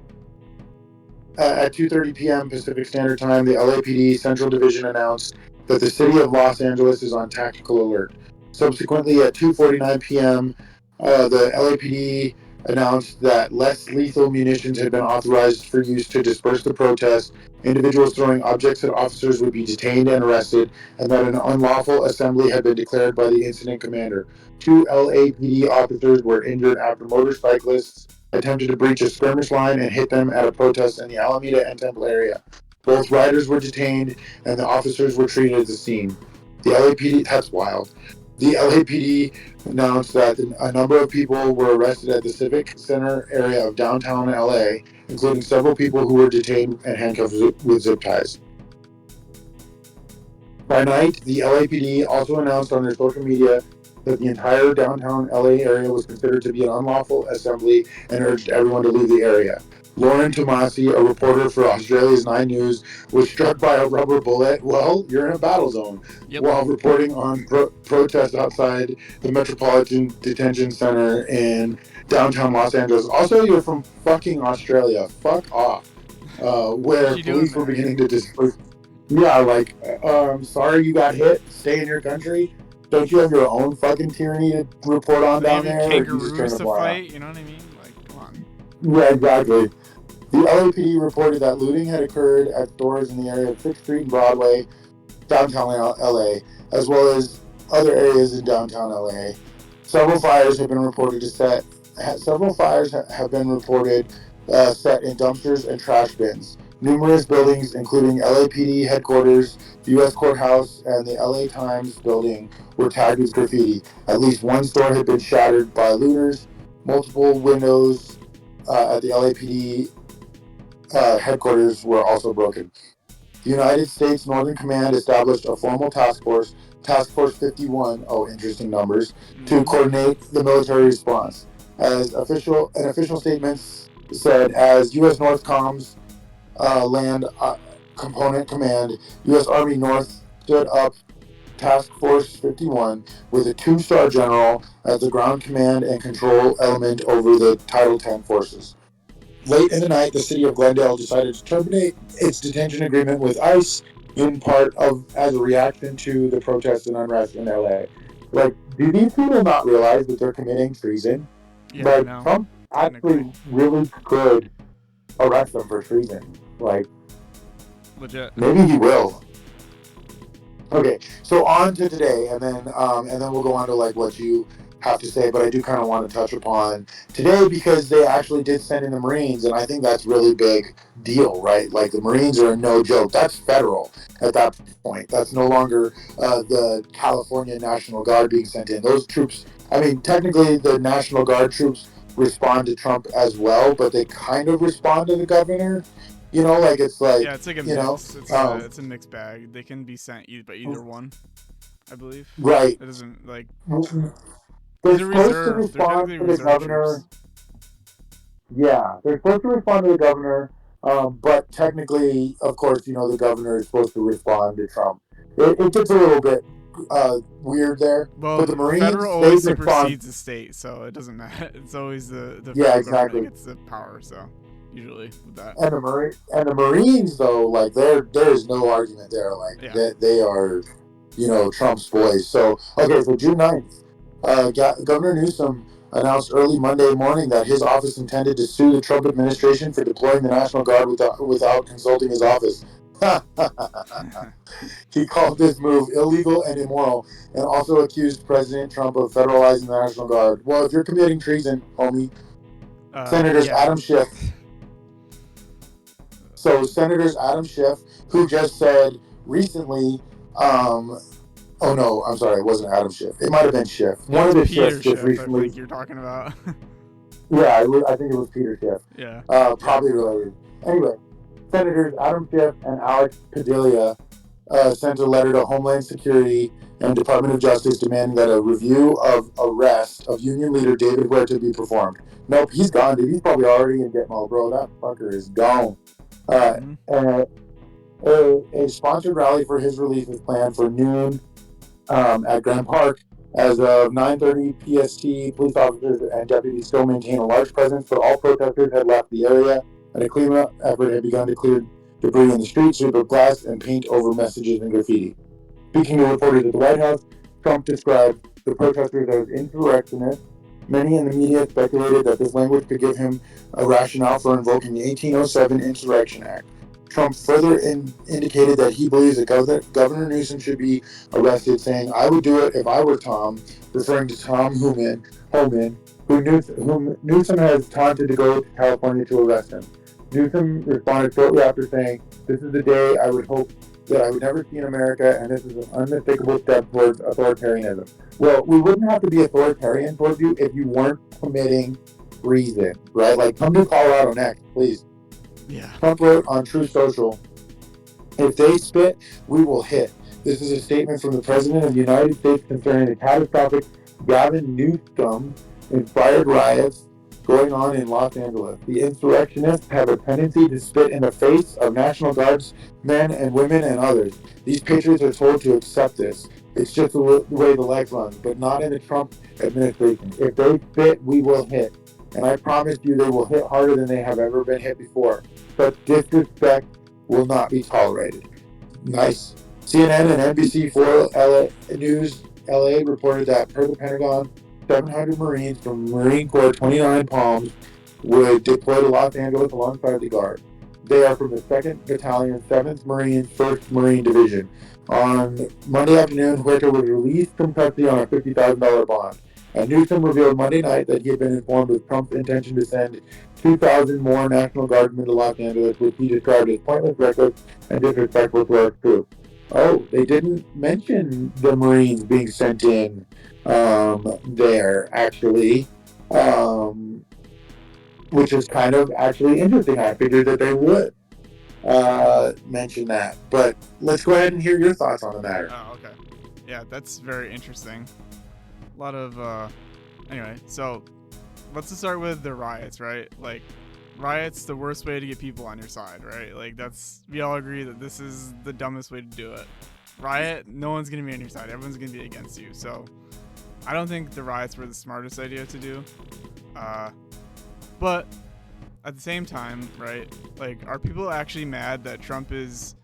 At 2:30 p.m. Pacific Standard Time, the LAPD Central Division announced that the city of Los Angeles is on tactical alert. Subsequently, at 2:49 p.m., the LAPD announced that less lethal munitions had been authorized for use to disperse the protest. Individuals throwing objects at officers would be detained and arrested, and that an unlawful assembly had been declared by the incident commander. 2 LAPD officers were injured after motorcyclists attempted to breach a skirmish line and hit them at a protest in the Alameda and Temple area. Both riders were detained, and the officers were treated at the scene. The LAPD, that's wild. The LAPD announced that a number of people were arrested at the Civic Center area of downtown LA, including several people who were detained and handcuffed with zip ties. By night, the LAPD also announced on their social media that the entire downtown LA area was considered to be an unlawful assembly and urged everyone to leave the area. Lauren Tomasi, a reporter for Australia's 9 News, was struck by a rubber bullet. Well, you're in a battle zone. Yep. While reporting on protests outside the Metropolitan Detention Center in downtown Los Angeles. Also, you're from fucking Australia. Fuck off. Where police were beginning to disperse. Yeah, like, sorry you got hit. Stay in your country. Don't you have your own fucking tyranny to report on Don't you down have there, or you just turn kangaroos a to blind eye? fight? You know what I mean? Like, come on. Yeah, exactly. The LAPD reported that looting had occurred at stores in the area of 6th Street and Broadway, downtown LA, as well as other areas in downtown LA. Several fires have been reported set in dumpsters and trash bins. Numerous buildings, including LAPD headquarters, the U.S. courthouse, and the LA Times building, were tagged with graffiti. At least one store had been shattered by looters. Multiple windows at the LAPD headquarters were also broken. The United States Northern Command established a formal task force, Task Force 51, oh, interesting numbers, to Mm-hmm. coordinate the military response. An official statement said, as U.S. Northcom's Land Component Command, U.S. Army North stood up Task Force 51 with a two-star general as the ground command and control element over the Title 10 forces. Late in the night, the city of Glendale decided to terminate its detention agreement with ICE, in part of as a reaction to the protests and unrest in LA. Like, do these people not realize that they're committing treason? Yeah, Like, no, Trump technically, actually really could arrest them for treason. Like, legit. maybe he will. Okay, so on to today, and then we'll go on to like what you have to say. But I do kind of want to touch upon today because they actually did send in the Marines, and I think that's really big deal, right? Like the Marines are no joke. That's federal at that point. That's no longer the California National Guard being sent in. Those troops. I mean, technically, the National Guard troops respond to Trump as well, but they kind of respond to the governor. You know, like it's Yeah, like it's like a you know. mix. It's a mixed bag. They can be sent by either one, I believe. Right. It doesn't like because They're they're supposed to reserve. They're respond technically to the reserve governor. troops. Yeah, they're supposed to respond to the governor, but technically, of course, you know the governor is supposed to respond to Trump. It gets a little bit weird there, but Well, the federal Marines they always respond. supersedes the state, so it doesn't matter. It's always the Yeah, federal government that exactly. gets the power. So usually with that, And the Marines though, like there is no argument there. Like yeah. they are, you know, Trump's boys. So okay, so June 9th, Governor Newsom announced early Monday morning that his office intended to sue the Trump administration for deploying the National Guard without consulting his office. He called this move illegal and immoral, and also accused President Trump of federalizing the National Guard. Well, if you're committing treason, homie, Senators Yeah. Adam Schiff. So Senators Adam Schiff, who just said recently, oh no, I'm sorry, it wasn't Adam Schiff. It might have been Schiff. It One was of the Schiffs Peter just Schiff, I recently. think you're talking about. Yeah, I think it was Peter Schiff. Yeah. Yeah. Probably related. Anyway, Senators Adam Schiff and Alex Padilla sent a letter to Homeland Security and Department of Justice demanding that a review of arrest of Union leader David Huerta be performed. Nope, he's gone, dude. He's probably already in Gitmo, bro. That fucker is gone. Mm-hmm. And a sponsored rally for his release is planned for noon at Grand Park. As of 9:30 PST, police officers and deputies still maintain a large presence, but all protesters had left the area, and a cleanup effort had begun to clear debris in the streets, sweep up glass, and paint over messages and graffiti. Speaking to reporters at the White House, Trump described the protesters as insurrectionists. Many in the media speculated that this language could give him a rationale for invoking the 1807 Insurrection Act. Trump further indicated that he believes that Governor Newsom should be arrested, saying, I would do it if I were Tom, referring to Tom Homan, whom Newsom has taunted to go to California to arrest him. Newsom responded shortly after saying, this is the day I would hope that I would never see in America, and this is an unmistakable step towards authoritarianism. Well, we wouldn't have to be authoritarian towards you if you weren't committing treason, right? Like, come to Colorado next, please. Yeah. Trump wrote on True Social, if they spit, we will hit. This is a statement from the President of the United States concerning the catastrophic Gavin Newsom-inspired riots going on in Los Angeles. The insurrectionists have a tendency to spit in the face of National Guardsmen and women and others. These patriots are told to accept this. It's just the way the leg runs, but not in the Trump administration. If they spit, we will hit. And I promise you they will hit harder than they have ever been hit before. Such disrespect will not be tolerated. Nice. CNN and NBC4 News LA reported that per the Pentagon, 700 Marines from Marine Corps 29 Palms would deploy to Los Angeles alongside the Guard. They are from the 2nd Battalion, 7th Marine, 1st Marine Division. On Monday afternoon, Huerta was released from custody on a $50,000 bond. Newsom revealed Monday night that he had been informed of Trump's intention to send 2,000 more National Guardsmen to Los Angeles, which he described as pointless, reckless, and disrespectful to our troops. Oh, they didn't mention the Marines being sent in there, actually, um, which is kind of actually interesting. I figured that they would mention that. But let's go ahead and hear your thoughts on the matter. Oh, okay. Yeah, that's very interesting. A lot of anyway, so let's just start with the riots, right? Like, riots the worst way to get people on your side, right? Like, that's, we all agree that this is the dumbest way to do it. Riot, no one's gonna be on your side. Everyone's gonna be against you. So I don't think the riots were the smartest idea to do. But at the same time, right? Like, are people actually mad that Trump is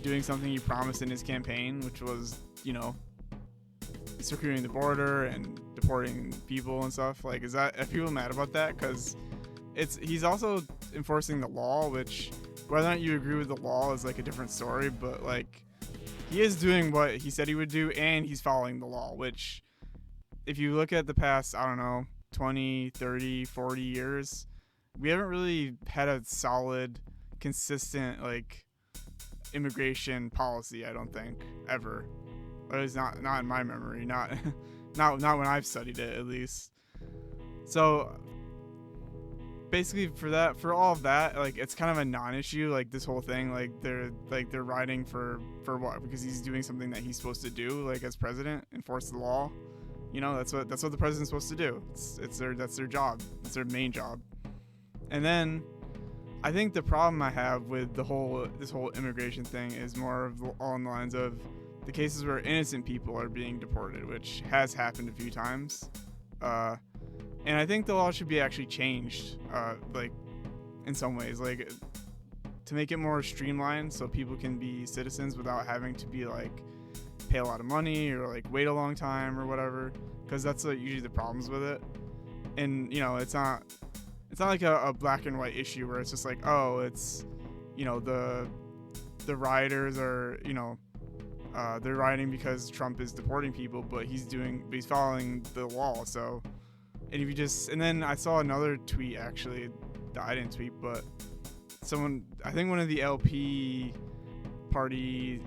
doing something he promised in his campaign, which was, securing the border and deporting people and stuff? Like, are people mad about that? Because he's also enforcing the law, which, whether or not you agree with the law is like a different story, but like, he is doing what he said he would do, and he's following the law, which, if you look at the past, I don't know, 20, 30, 40 years, we haven't really had a solid, consistent, like, immigration policy, I don't think, ever. Or at least not in my memory, not not when I've studied it, at least. So basically, for all of that, like, it's kind of a non-issue, like, this whole thing. Like, they're riding for what? Because he's doing something that he's supposed to do, like, as president, enforce the law. That's what the president's supposed to do. That's their job. It's their main job. And then I think the problem I have with this whole immigration thing is more of along the lines of the cases where innocent people are being deported, which has happened a few times. And I think the law should be actually changed, like, in some ways, like, to make it more streamlined so people can be citizens without having to be, like, pay a lot of money or, like, wait a long time or whatever, because that's usually the problems with it. And, it's not like a black and white issue where it's just like, oh, it's, the rioters are, they're rioting because Trump is deporting people, but he's following the law. So, and then I saw another tweet, actually, that I didn't tweet, but I think one of the LP party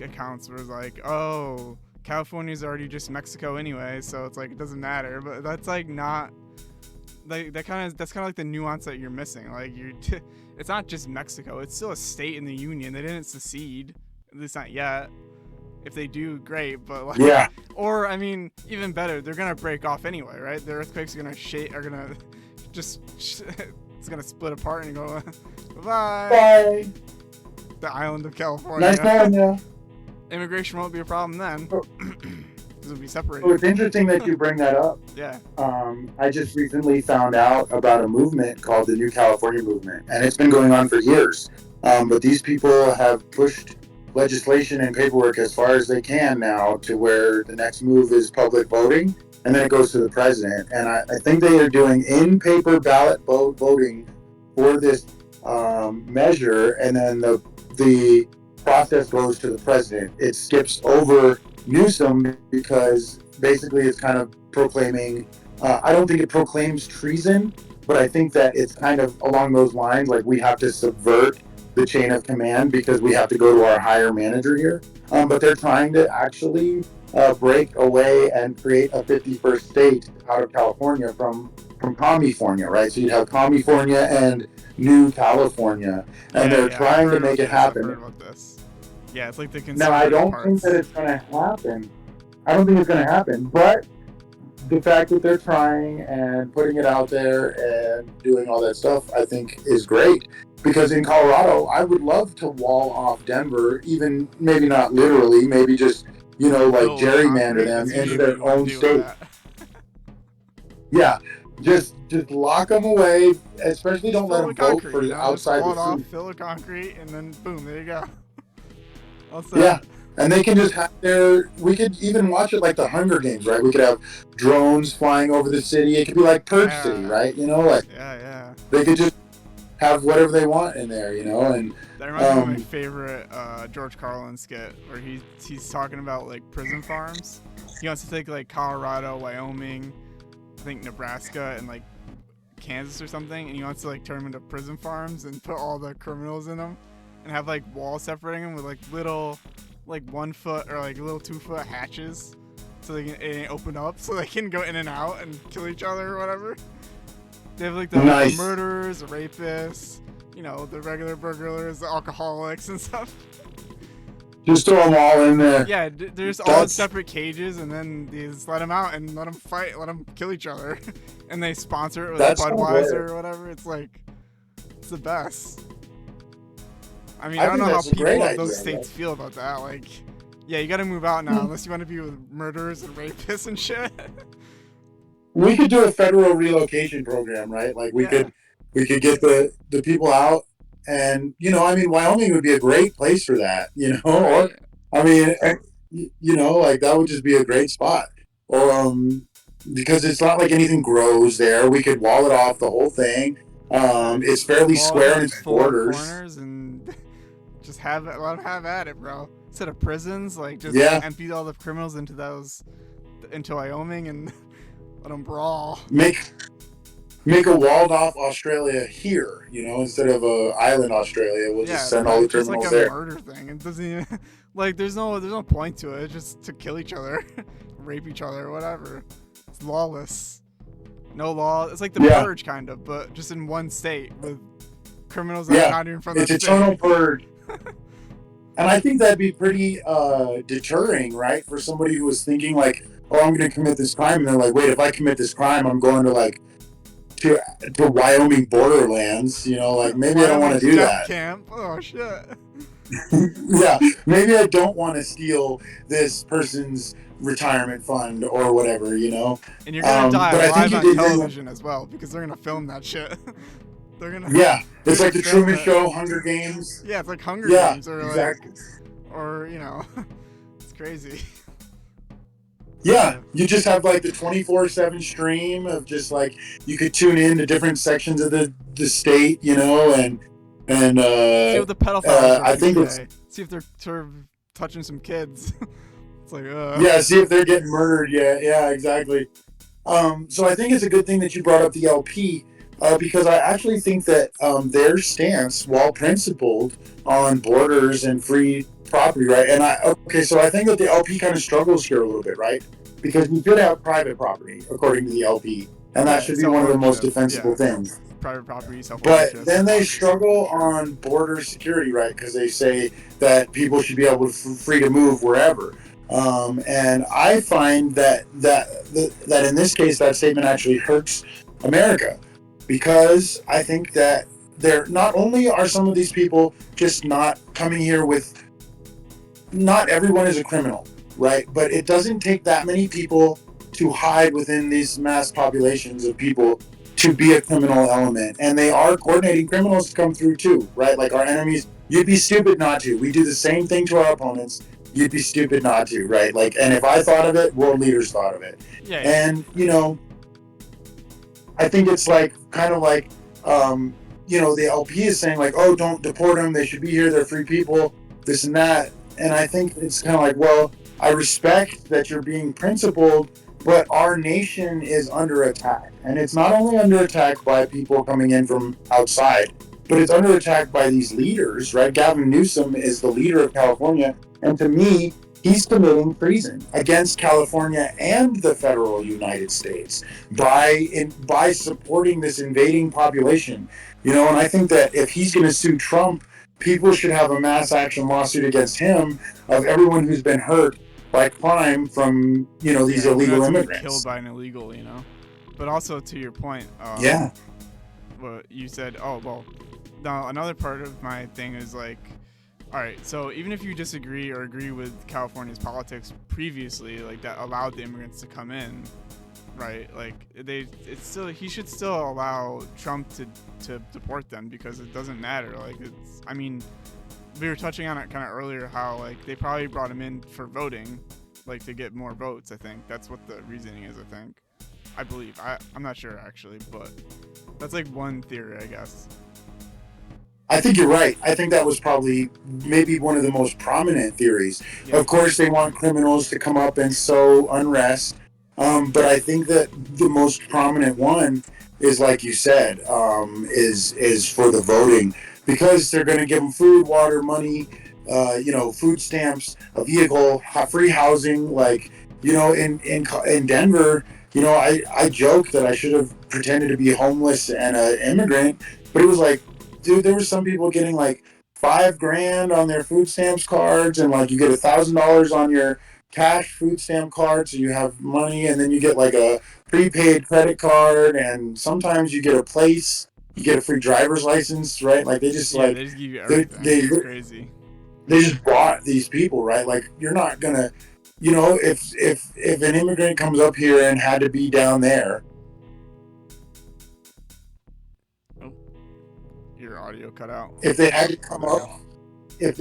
accounts was like, oh, California's already just Mexico anyway, so it's like, it doesn't matter. But that's like not, like, that's kind of like the nuance that you're missing. Like, it's not just Mexico, it's still a state in the union. They didn't secede, at least not yet. If they do, great, but like, yeah. Or, I mean, even better, they're gonna break off anyway, right? The earthquakes are gonna just it's gonna split apart and go bye. Bye. The island of California. Nice knowing you. Immigration won't be a problem then. Because it'll be separated. So it's interesting that you bring that up. Yeah. I just recently found out about a movement called the New California Movement, and it's been going on for years. But these people have pushed legislation and paperwork as far as they can now to where the next move is public voting, and then it goes to the president. And I think they are doing in-paper ballot voting for this measure, and then the process goes to the president. It skips over Newsom because basically it's kind of proclaiming, I don't think it proclaims treason, but I think that it's kind of along those lines, like, we have to subvert the chain of command because we have to go to our higher manager here. But they're trying to actually break away and create a 51st state out of California from California, right? So you'd have California and New California, and they're trying to make it happen. I've heard about this. Yeah, it's like the conservative Now, I don't parts. think that it's going to happen. I don't think it's going to happen, but the fact that they're trying and putting it out there and doing all that stuff, I think, is great. Because in Colorado, I would love to wall off Denver, even maybe not literally, maybe just, like, gerrymander them into their own state. Yeah, just lock them away, especially don't let them vote for outside the city. Fill with concrete, and then boom, there you go. Yeah, and they can just have we could even watch it like the Hunger Games, right? We could have drones flying over the city. It could be like Purge City, right? Yeah. They could just have whatever they want in there, and that reminds me of my favorite George Carlin skit where he's talking about, like, prison farms, he wants to take like Colorado, Wyoming, I think Nebraska, and like Kansas or something, and he wants to like turn them into prison farms and put all the criminals in them, and have like walls separating them with like little, like 1 foot or like little 2 foot hatches, so they can open up so they can go in and out and kill each other or whatever. They have like the Nice. murderers, the rapists, the regular burglars, the alcoholics and stuff. Just throw them all in there. Yeah, there's all in That's separate cages, and then you just let them out and let them fight, let them kill each other, and they sponsor it with that's Budweiser or whatever. It's like, it's the best. I mean, I don't think know how that's a great people of idea, those states feel about that. Like, yeah, you got to move out now unless you want to be with murderers and rapists and shit. We could do a federal relocation program, right? Like Yeah. we could get the people out, and I mean, Wyoming would be a great place for that, or Right. I mean, like that would just be a great spot, or because it's not like anything grows there. We could wall it off, the whole thing. It's fairly Wall square in in its four borders. corners and just let them have at it, bro. Instead of prisons, like just Yeah, empty all the criminals into Wyoming and let them brawl. make a walled off Australia here, instead of a island Australia. We'll just Yeah, send all the but just like criminals a there. murder thing. It doesn't even like there's no point to it. It's just to kill each other, rape each other, whatever. It's lawless. No law. It's like the Yeah, purge kind of, but just in one state with criminals that are yeah, not even from it's that state. eternal purge. And I think that'd be pretty deterring, right, for somebody who was thinking like, "Oh, I'm going to commit this crime," and they're like, "Wait, if I commit this crime, I'm going to like to Wyoming borderlands." Like maybe I don't want to Wyoming's do death that. camp. Oh shit. Yeah, maybe I don't want to steal this person's retirement fund or whatever. And you're gonna die But I think live you on did then. television as well because they're gonna film that shit. they're gonna Yeah, they're it's gonna like the film Truman it. Show, Hunger Games. Yeah, it's like Hunger Yeah, Games or like exactly. or it's crazy. Yeah, you just have like the 24/7 stream of just like you could tune in to different sections of the state, and See what the pedophiles are I up to think it's today. See if they're sort of touching some kids. it's like yeah, see if they're getting murdered. Yeah, exactly. So I think it's a good thing that you brought up the LP, because I actually think that their stance, while principled on borders and free property, right? And so I think that the LP kind of struggles here a little bit, right? Because you could have private property, according to the LP, and that yeah, should be self one of the most ownership. defensible Yeah, things. private property, self But ownership. then they struggle on border security, right? Because they say that people should be able to free to move wherever. And I find that in this case, that statement actually hurts America, because I think that there not only are some of these people just not coming here with, not everyone is a criminal, right? But it doesn't take that many people to hide within these mass populations of people to be a criminal element. And they are coordinating criminals to come through too, right? Like our enemies, you'd be stupid not to. We do the same thing to our opponents. You'd be stupid not to, right? Like, and if I thought of it, world leaders thought of it. Yeah. And, I think it's like, kind of like, the LP is saying like, oh, don't deport them. They should be here. They're free people, this and that. And I think it's kind of like, well, I respect that you're being principled, but our nation is under attack. And it's not only under attack by people coming in from outside, but it's under attack by these leaders, right? Gavin Newsom is the leader of California. And to me, he's committing treason against California and the federal United States by supporting this invading population. And I think that if he's going to sue Trump, people should have a mass action lawsuit against him of everyone who's been hurt by crime from these illegal immigrants. Killed by an illegal, But also to your point, Yeah. what you said. Oh well, now another part of my thing is like, all right. So even if you disagree or agree with California's politics previously, like that allowed the immigrants to come in, right? Like he should still allow Trump to deport them because it doesn't matter. Like I mean, we were touching on it kind of earlier how like they probably brought him in for voting, like to get more votes. I think that's what the reasoning is. I believe. I'm not sure actually, but that's like one theory, I guess. I think you're right. I think that was probably maybe one of the most prominent theories. Yeah. Of course, they want criminals to come up and sow unrest. But I think that the most prominent one is, like you said, is for the voting, because they're going to give them food, water, money, food stamps, a vehicle, free housing. Like, in Denver, I joke that I should have pretended to be homeless and an immigrant, but it was like, dude, there were some people getting like $5,000 on their food stamps cards, and like you get $1,000 on your cash food stamp card, so you have money, and then you get like a prepaid credit card, and sometimes you get a place, you get a free driver's license, right? Like they just Yeah, like they just give you they everything. they, It's crazy. they just bought these people, right? Like you're not gonna, if an immigrant comes up here and had to be down there. Oh, your audio cut out. If they had to come up,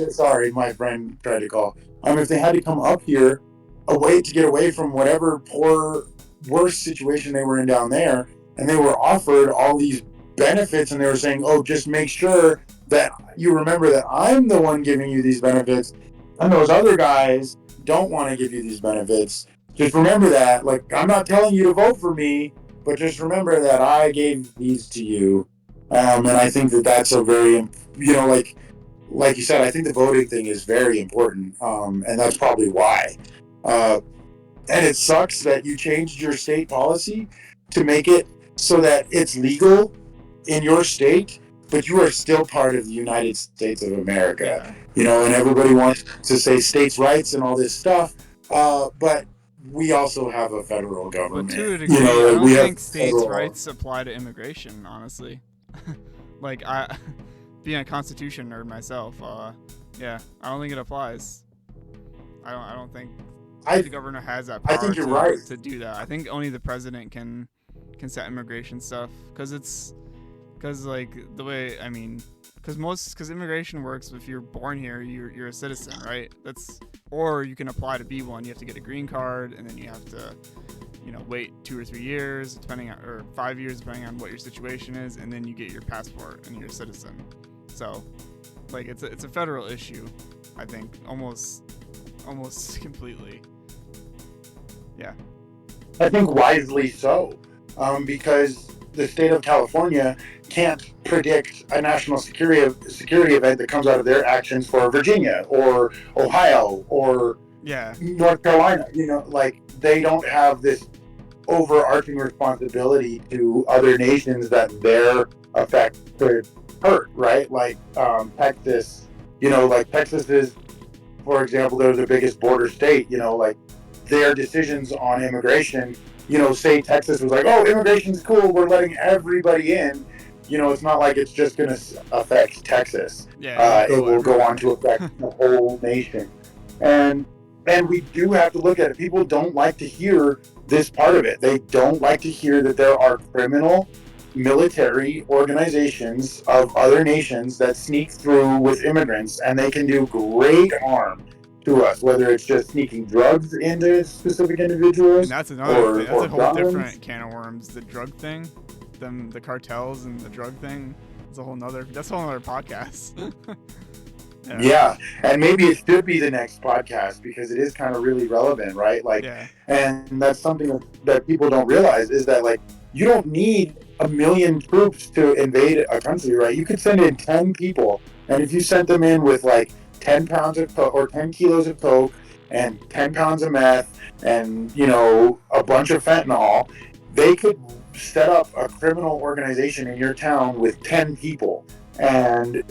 sorry, my friend tried to call. If they had to come up here, away to get away from whatever poor, worse situation they were in down there, and they were offered all these benefits, and they were saying, "Oh, just make sure that you remember that I'm the one giving you these benefits, and those other guys don't want to give you these benefits. Just remember that. Like, I'm not telling you to vote for me, but just remember that I gave these to you." And I think that that's a very, like you said, I think the voting thing is very important, and that's probably why. Uh, and it sucks that you changed your state policy to make it so that it's legal in your state, but you are still part of the United States of America. Yeah. And everybody wants to say states' rights and all this stuff, but we also have a federal government. But to a degree, I don't we think have states' federal rights apply to immigration. Honestly, like being a Constitution nerd myself, yeah, I don't think it applies. I don't think the governor has that I power think you're right. to do that. I think only the president can set immigration stuff, because like the way, I mean, because immigration works, if you're born here, you're a citizen, right? Or you can apply to be one. You have to get a green card, and then you have to wait 2 or 3 years, or 5 years, depending on what your situation is, and then you get your passport and you're a citizen. So, like, it's a federal issue, I think, almost completely. Yeah. I think wisely so, because the state of California can't predict a national security event that comes out of their actions for Virginia or Ohio or North Carolina. Like they don't have this overarching responsibility to other nations that their effect could hurt, right? Like Texas, like Texas is, for example, they're the biggest border state, like their decisions on immigration, say Texas was like, oh, immigration's cool, we're letting everybody in, it's not like it's just going to affect Texas. Yeah, it will go on to affect the whole nation. And we do have to look at it. People don't like to hear this part of it. They don't like to hear that there are criminal military organizations of other nations that sneak through with immigrants, and they can do great harm to us, whether it's just sneaking drugs into specific individuals. And that's another thing. That's a whole guns. Different can of worms. The drug thing, the cartels and the drug thing. That's a whole nother podcast. Yeah, and maybe it should be the next podcast because it is kind of really relevant, right? Like, and that's something that people don't realize is that, like, you don't need 1 million troops to invade a country, right? You could send in 10 people, and if you sent them in with like 10 pounds of coke or 10 kilos of coke and 10 pounds of meth and a bunch of fentanyl, they could set up a criminal organization in your town with 10 people and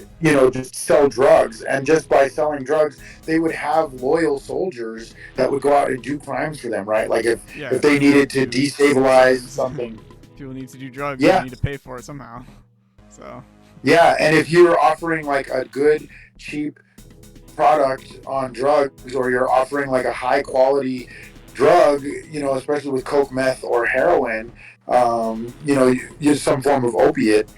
just sell drugs. And just by selling drugs, they would have loyal soldiers that would go out and do crimes for them, right? Like if they needed to destabilize something, people need to do drugs. They need to pay for it somehow. So and if you're offering like a good cheap product on drugs, or you're offering like a high quality drug, especially with coke, meth, or heroin, use some form of opiate,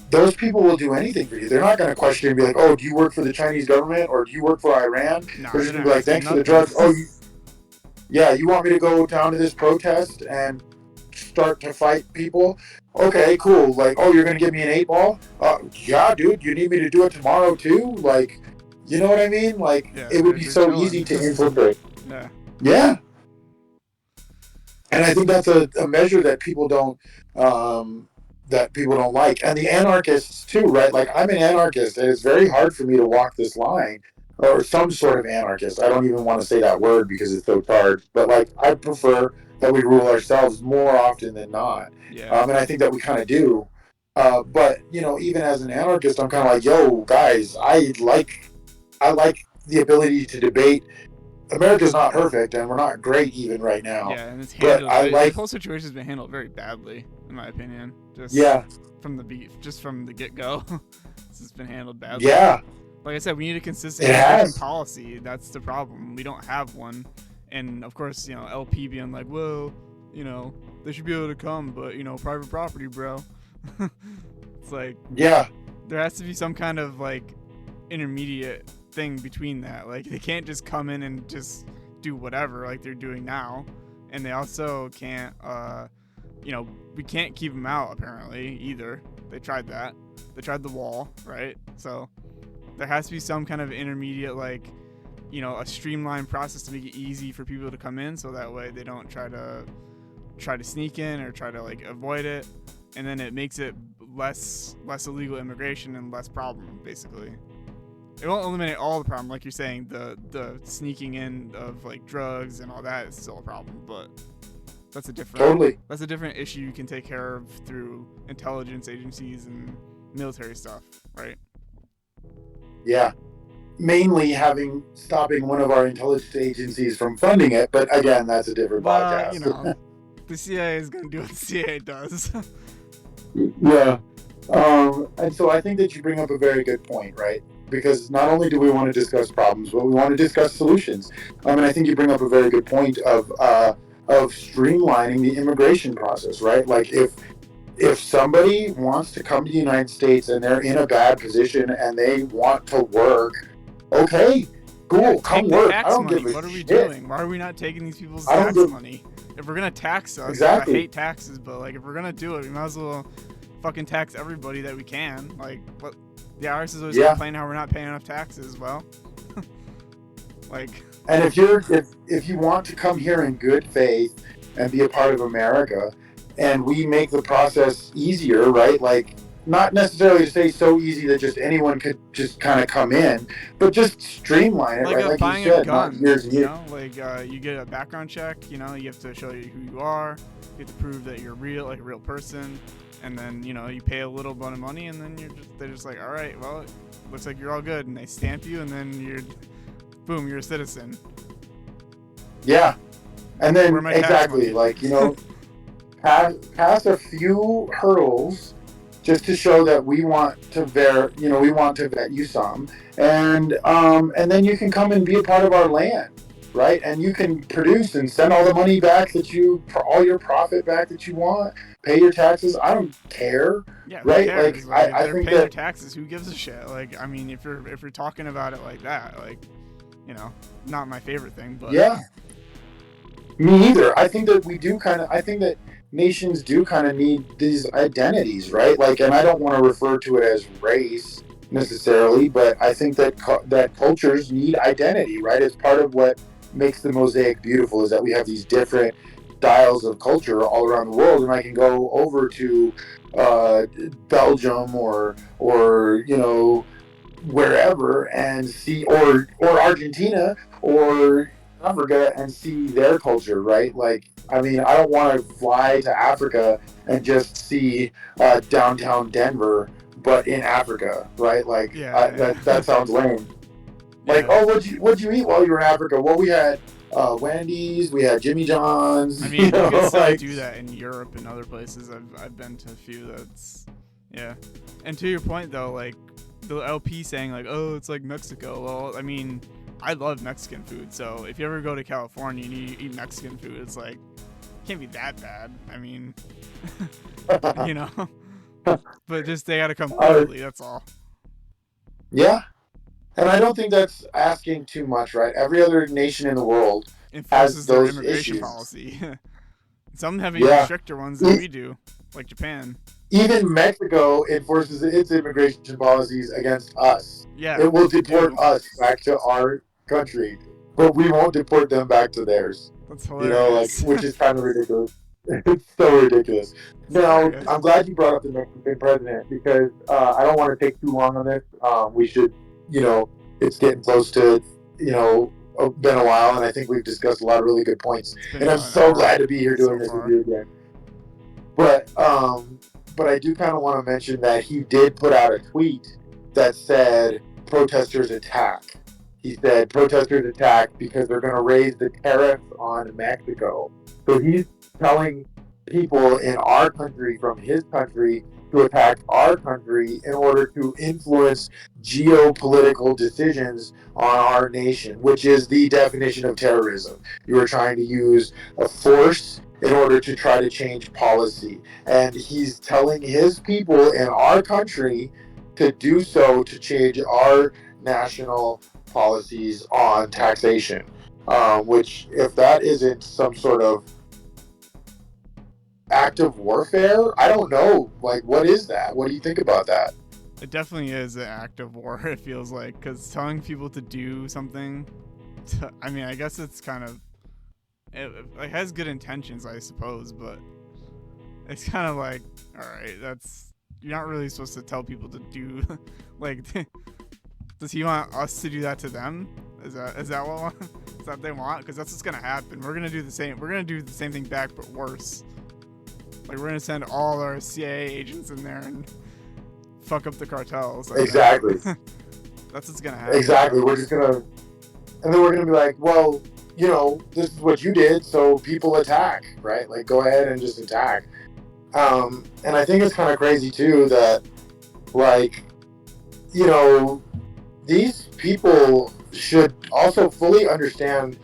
those people will do anything for you. They're not going to question and be like, oh, do you work for the Chinese government or do you work for Iran? No, they're just going to be like, thanks for the drugs. Oh, you want me to go down to this protest and start to fight people? Okay, cool. Like, oh, you're gonna give me an 8 ball? Yeah, dude. You need me to do it tomorrow too? Like, you know what I mean? Like, Yeah, it would be they're so easy chilling. to infiltrate. Yeah, Yeah, and I think that's a measure um, that people don't like, and the anarchists too, right? Like I'm an anarchist, and it's very hard for me to walk this line, or some sort of anarchist. I don't even want to say that word because it's so hard, but like I prefer that we rule ourselves more often than not, yeah, and I think that we kind of do. But even as an anarchist, I'm kind of like, yo, guys, I like the ability to debate. America's not perfect, and we're not great even right now. yeah, and it's But handled. I The like, whole situation has been handled very badly, in my opinion. yeah, Just from the get go, it's been handled badly. yeah, Like I said, we need a consistent it immigration has. policy. That's the problem. We don't have one, and of course, LP being like, well, you know, they should be able to come, but private property, bro. It's like Yeah, there has to be some kind of like intermediate thing between that. Like they can't just come in and just do whatever like they're doing now, and they also can't. We can't keep them out apparently either. They tried that. They tried the wall, right? So there has to be some kind of intermediate, like, a streamlined process to make it easy for people to come in, so that way they don't try to sneak in or try to like avoid it, and then it makes it less illegal immigration and less problem basically. It won't eliminate all the problem, like you're saying. The sneaking in of like drugs and all that is still a problem, but that's a different totally. that's a different issue you can take care of through intelligence agencies and military stuff, right? Yeah. Mainly having stopping one of our intelligence agencies from funding it, but again, that's a different But podcast. the CIA is gonna do what the CIA does. Yeah. And so I think that you bring up a very good point, right? Because not only do we want to discuss problems, but we want to discuss solutions. And I think you bring up a very good point of streamlining the immigration process, right? Like if somebody wants to come to the United States and they're in a bad position and they want to work, okay, Yeah, cool, come take the work. I tax don't money. give a What are we shit. doing? Why are we not taking these people's I don't tax give money? If we're gonna tax us, which I exactly. hate taxes, but like if we're gonna do it, we might as well fucking tax everybody that we can. Like, what? The IRS is always Yeah. complaining how we're not paying enough taxes. Well, like, And if you want to come here in good faith and be a part of America, and we make the process easier, right? Like not necessarily to say so easy that just anyone could just kind of come in, but just streamline it, like right? Like you buying a said, not gun. years and years. Like you get a background check. You have to show you who you are. You have to prove that you're real, like a real person. And then you pay a little bit of money, and then they're just like, all right, well, it looks like you're all good, and they stamp you, and then boom, you're a citizen. Yeah, and Where then my tax exactly money? like pass a few hurdles just to show that we want to vet you some, and then you can come and be a part of our land, right? And you can produce and send all the money back all your profit back that you want, pay your taxes. I don't care, Yeah, who right? Like cares? Like if I they're think paying their that taxes, who gives a shit? Like I mean, if you're talking about it like that, like not my favorite thing, but yeah, me either. I think that we do kind of. I think that nations do kind of need these identities, right? Like, and I don't want to refer to it as race necessarily, but I think that that cultures need identity, right? It's part of what makes the mosaic beautiful is that we have these different styles of culture all around the world, and I can go over to uh, Belgium or wherever and see or Argentina or Africa and see their culture, right? Like, I mean, I don't want to fly to Africa and just see downtown Denver, but in Africa, right? Like, yeah, that sounds lame. Like, yeah. oh, what'd you eat while you were in Africa? Well, we had Wendy's, we had Jimmy I John's, mean, you could still like, do that in Europe and other places. I've been to a few. That's yeah. And to your point though, like the LP saying like, oh, it's like Mexico. Well, I mean, I love Mexican food. So if you ever go to California and you eat Mexican food, it's like can't be that bad. I mean, you know, but just they gotta come uh, quarterly. That's all. yeah. And I don't think that's asking too much, right? Every other nation in the world has Enforces their those immigration issues. policy. Some have even Yeah. stricter ones than we do. like Japan. Even Mexico enforces its immigration policies against us. Yeah, It will they deport do. us back to our country, but we won't deport them back to theirs. That's You know, like, hilarious. which is kind of ridiculous. It's so ridiculous. It's Now, hilarious. I'm glad you brought up the Mexican president because I don't want to take too long on this. We should, you know, it's getting close to, been a while, and I think we've discussed a lot of really good points. It's been And I'm about an so glad hour to be here doing so this with far. you again. But I do kind of want to mention that he did put out a tweet that said protesters attack. He said protesters attack because they're going to raise the tariffs on Mexico. So he's telling people in our country from his country to attack our country in order to influence geopolitical decisions on our nation, which is the definition of terrorism. You are trying to use a force in order to try to change policy. And he's telling his people in our country to do so to change our national policies on taxation. Which, if that isn't some sort of act of warfare, I don't know. Like, what is that? What do you think about that? It definitely is an act of war. It feels like because telling people to do something. I mean, I guess it's kind of it has good intentions, I suppose, but it's kind of like, all right, that's you're not really supposed to tell people to do. Like, does he want us to do that to them? Is that what is that they want? Because that's what's gonna happen. We're gonna do the same. We're gonna do the same thing back, but worse. Like, we're gonna send all our CIA agents in there and fuck up the cartels. Exactly. That's what's gonna happen. Exactly. We're just gonna, and then we're gonna be like, well, this is what you did, so people attack, right? Like, go ahead and just attack. And I think it's kind of crazy too that, like, these people should also fully understand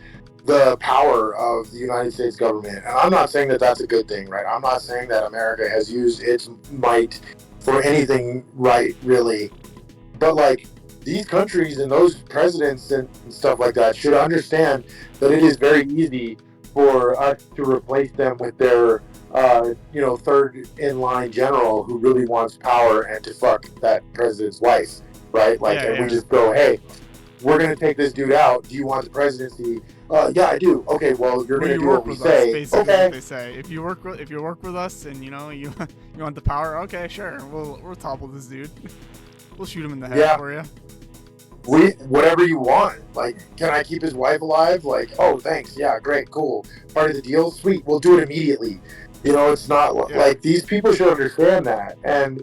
the power of the United States government. And I'm not saying that that's a good thing, right? I'm not saying that America has used its might for anything right, really. But, like, these countries and those presidents and stuff like that should understand that it is very easy for us to replace them with their, third in line general who really wants power and to fuck that president's wife, right? Like, and we Yeah. just go, hey, we're going to take this dude out. Do you want the presidency? Yeah, I do. Okay, well, you're going to do what we say. Basically, okay. what they say. If you work with us, and you want the power, okay, sure, we'll topple this dude. We'll shoot him in the head for you. Whatever you want. Like, can I keep his wife alive? Like, oh, thanks. Yeah, great, cool. Part of the deal, sweet. We'll do it immediately. It's not like these people should understand that. And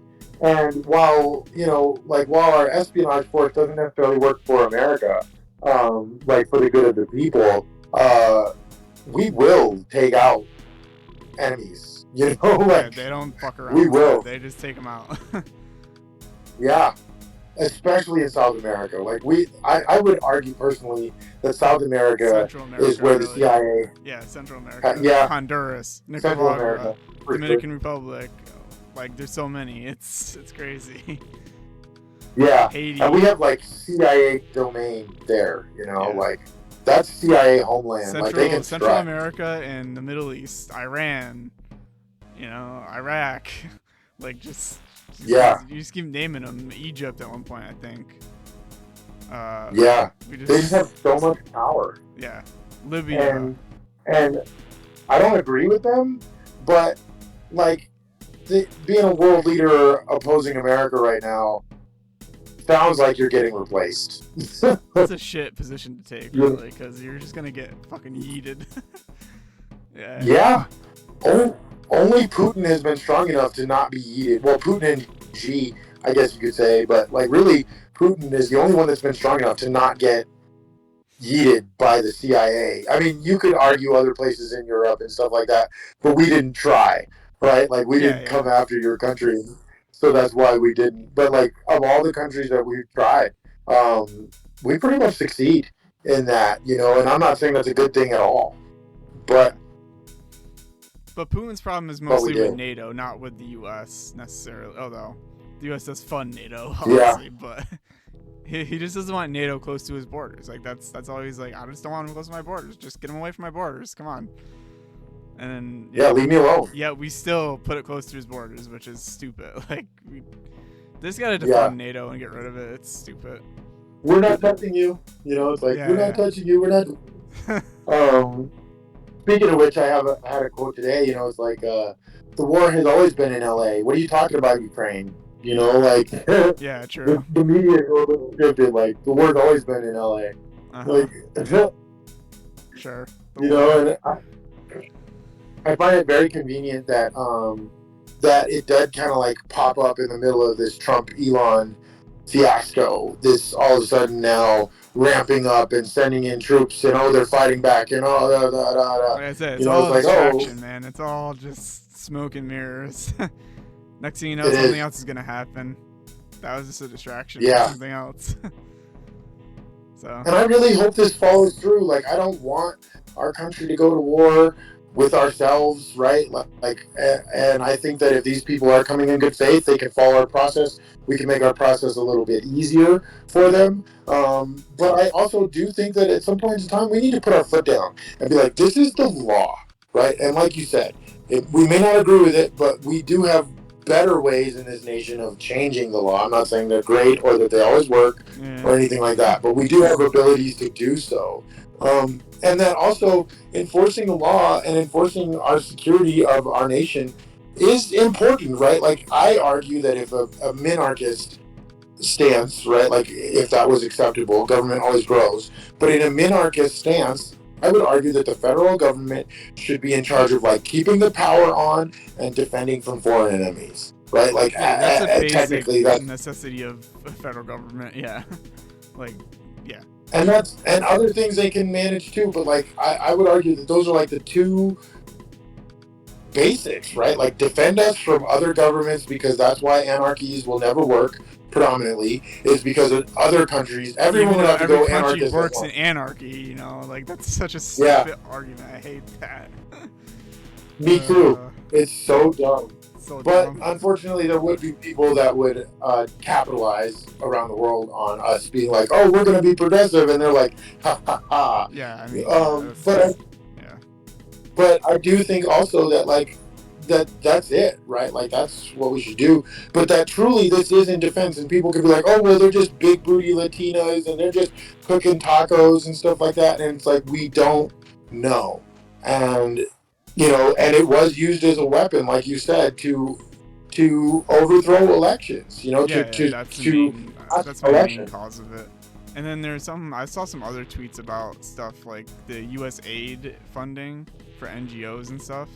while while our espionage force doesn't necessarily work for America, like for the good of the people, we will take out enemies. Like, they don't fuck around. We will. They just take them out. Yeah. Especially in South America. Like, I would argue personally that South America, is where the CIA. Yeah, Central America. Honduras, Nicaragua, Dominican Republic. Like, there's so many. It's crazy. Yeah. Haiti. And we have, like, CIA domain there, like, that's CIA homeland. Central America and the Middle East, Iran, Iraq. Like, you just keep naming them. Egypt at one point, I think. They just have so much power. Yeah, Libya. And I don't agree with them, but, like, being a world leader opposing America right now sounds like you're getting replaced. That's a shit position to take, really, because you're just gonna get fucking yeeted. Yeah. Yeah. Only Putin has been strong enough to not be yeeted. Well, Putin and Xi, I guess you could say, but, like, really, Putin is the only one that's been strong enough to not get yeeted by the CIA. I mean, you could argue other places in Europe and stuff like that, but we didn't try, right? Like, we didn't come after your country, so that's why we didn't. But, like, of all the countries that we've tried, we pretty much succeed in that, and I'm not saying that's a good thing at all, but Putin's problem is mostly with NATO, not with the U.S. necessarily. Although the U.S. does fund NATO, obviously, but he just doesn't want NATO close to his borders. Like, that's all he's like. I just don't want him close to my borders. Just get him away from my borders. Come on. And then Yeah, leave me alone. yeah, we still put it close to his borders, which is stupid. Like they just gotta Yeah, defund NATO and get rid of it. It's stupid. we're not touching you. You know, it's like we're not Yeah, touching you. We're not. yeah. Um, Speaking of which, I had a quote today. You know, it's like the war has always been in L.A. What are you talking about, Ukraine? You know, like Yeah, true. the media is a little scripted. Like the war's always been in L.A. Uh-huh. Like Sure. The you war. know, and I find it very convenient that it did kind of like pop up in the middle of this Trump Elon fiasco. This all of a sudden now ramping up and sending in troops and they're fighting back and da, da, da, da. Like I said, You it's know, it's all a like distraction, man. It's all just smoke and mirrors. Next thing you know, it something is. else is gonna happen. That was just a distraction for Yeah. something else. So And I really hope this follows through. Like, I don't want our country to go to war with ourselves, right? And I think that if these people are coming in good faith, they can follow our process. We can make our process a little bit easier for them. But I also do think that at some point in time, we need to put our foot down and be like, this is the law, right? And like you said, we may not agree with it, but we do have better ways in this nation of changing the law. I'm not saying they're great or that they always work yeah. or anything like that, but we do have abilities to do so. And then also enforcing the law and enforcing our security of our nation is important, right? Like I argue that if a minarchist stance, right, like if that was acceptable, government always grows, but in a minarchist stance, I would argue that the federal government should be in charge of like keeping the power on and defending from foreign enemies, right? Like Yeah, that's a basic technically that's necessity of the federal government. Yeah, like yeah, and other things they can manage too, but like I would argue that those are like the two basics, right? Like defend us from other governments because that's why anarchies will never work predominantly is because of other countries. Everyone even would though have to every go country anarchist at works in once. anarchy, you know, like that's such a Yeah, stupid argument. I hate that. me too. It's so dumb. So But dumb. unfortunately, there would be people that would capitalize around the world on us being like, "Oh, we're going to be progressive," and they're like, "Ha ha ha." Yeah, I mean, yeah, that's But just, yeah, I do think also that like that's it, right? Like that's what we should do. But that truly this is in defense, and people could be like, "Oh, well, they're just big booty Latinas, and they're just cooking tacos and stuff like that," and it's like we don't know, and and it was used as a weapon, like you said, to overthrow elections. yeah, yeah. To That's my main election. cause of it. And then there's some. I saw some other tweets about stuff like the U.S. aid funding for NGOs and stuff.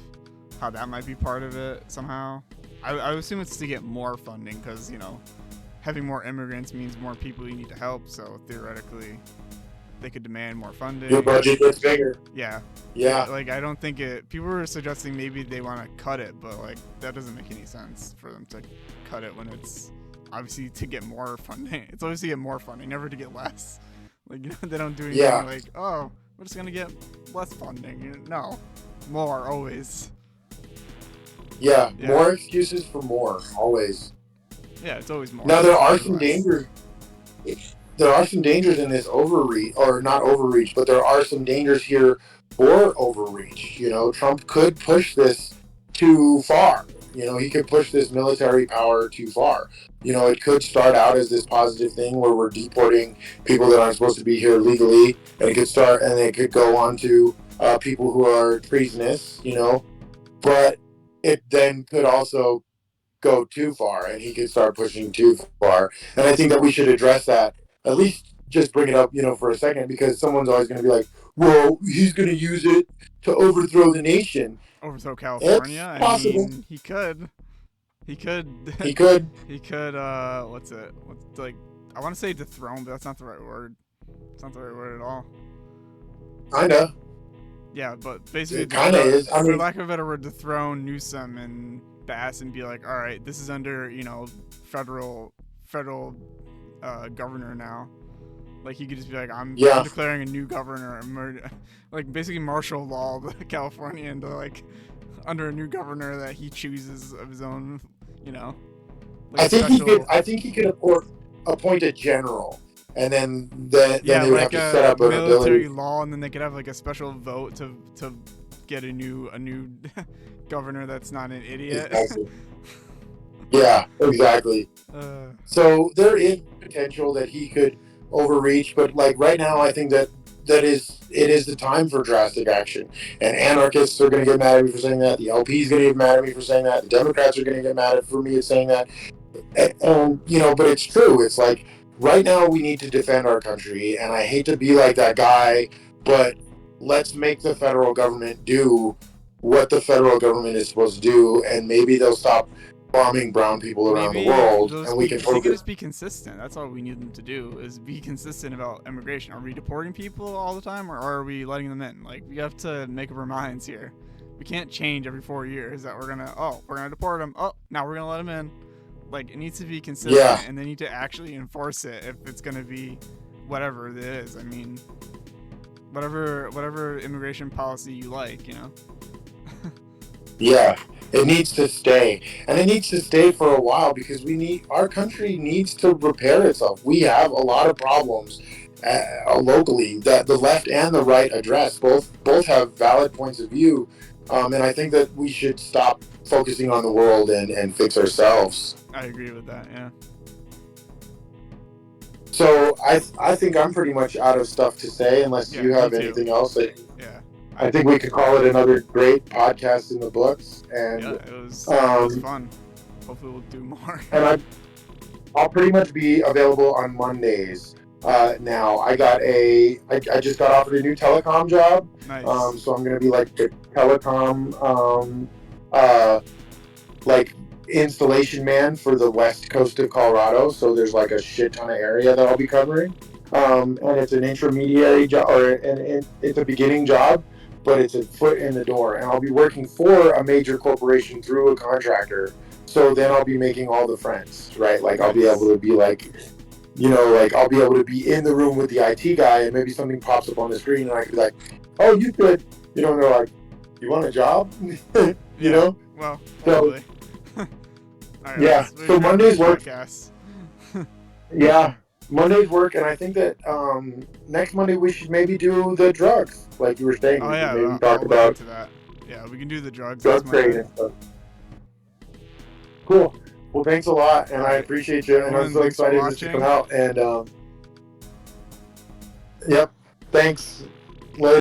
How that might be part of it somehow. I would assume it's to get more funding because having more immigrants means more people you need to help. So theoretically, they could demand more funding. Your budget gets bigger. Yeah. Yeah. Like I don't think it. People were suggesting maybe they want to cut it, but like that doesn't make any sense for them to cut it when it's obviously to get more funding. It's always to get more funding, never to get less. Like they don't do anything Yeah. like, oh, we're just gonna get less funding. No, more always. Yeah. Yeah. More excuses for more, always. Yeah, it's always more. Now there It's are never some less. dangers. There are some dangers in this overreach, or not overreach, but there are some dangers here for overreach. Trump could push this too far. He could push this military power too far. It could start out as this positive thing where we're deporting people that aren't supposed to be here legally, and it could go on to people who are treasonous. But it then could also go too far, and he could start pushing too far. And I think that we should address that. At least just bring it up, for a second, because someone's always going to be like, "Well, he's going to use it to overthrow the nation." Overthrow It's California? I possible. mean, he could. He could. He could. He could. What's it? What's like? I want to say dethrone, but that's not the right word. It's not the right word at all. Kinda. Yeah, but basically, It kinda is. I for mean, lack of a better word, dethrone Newsom and Bass and be like, all right, this is under federal governor now. Like he could just be like, I'm yeah. declaring a new governor, like basically martial law California into like under a new governor that he chooses of his own, like I a think he could. special. I think he could appoint a general, and then Yeah, they would have like to set a up an military ability. law, and then they could have like a special vote to get a new governor that's not an idiot. Exactly. Yeah, exactly. uh, So there is potential that he could overreach, but like right now, I think that it is the time for drastic action. And anarchists are going to get mad at me for saying that. The LP is going to get mad at me for saying that. The Democrats are going to get mad at for me at saying that. And you know, but it's true. It's like right now we need to defend our country, and I hate to be like that guy, but let's make the federal government do what the federal government is supposed to do, and maybe they'll stop bombing brown people around the Maybe world, those and we can they could focus. just be consistent. That's all we need them to do is be consistent about immigration. Are we deporting people all the time, or are we letting them in? Like we have to make up our minds here. We can't change every 4 years that we're gonna deport them. Oh, now we're gonna let them in. Like it needs to be consistent, Yeah, and they need to actually enforce it if it's gonna be whatever it is. I mean, whatever immigration policy you like, you know. yeah. It needs to stay, and it needs to stay for a while because our country needs to repair itself. We have a lot of problems locally that the left and the right address. Both have valid points of view, and I think that we should stop focusing on the world and fix ourselves. I agree with that. Yeah. So I think I'm pretty much out of stuff to say unless Yeah. you Me have too. anything else. Yeah. I think we could call it another great podcast in the books, and Yeah. It was fun. Hopefully we'll do more. and I'll pretty much be available on Mondays. Now I just got offered a new telecom job, Nice. so I'm gonna be like a telecom like installation man for the west coast of Colorado. So there's like a shit ton of area that I'll be covering, and it's an intermediary job and it's a beginning job, but it's a foot in the door, and I'll be working for a major corporation through a contractor. So then I'll be making all the friends, right? Like I'll be able Nice. to be like, you know, like I'll be able to be in the room with the IT guy, and maybe something pops up on the screen, and I could be like, "Oh, you could," you know, and they're like, "You want a job?" you Yeah. know. Well, So hopefully. All right. yeah, Let's so wrap this Mondays work. podcast. Yeah, Mondays work, and I think that next Monday we should maybe do the drugs, like you were saying. Oh We could yeah. maybe I'll talk look about into that. Yeah, we can do the drugs next drug trade Monday. and stuff. Cool. Well, thanks a lot, and All I right. appreciate you, and I'm Everyone, so thanks for excited this to come watching. out. And yep, thanks.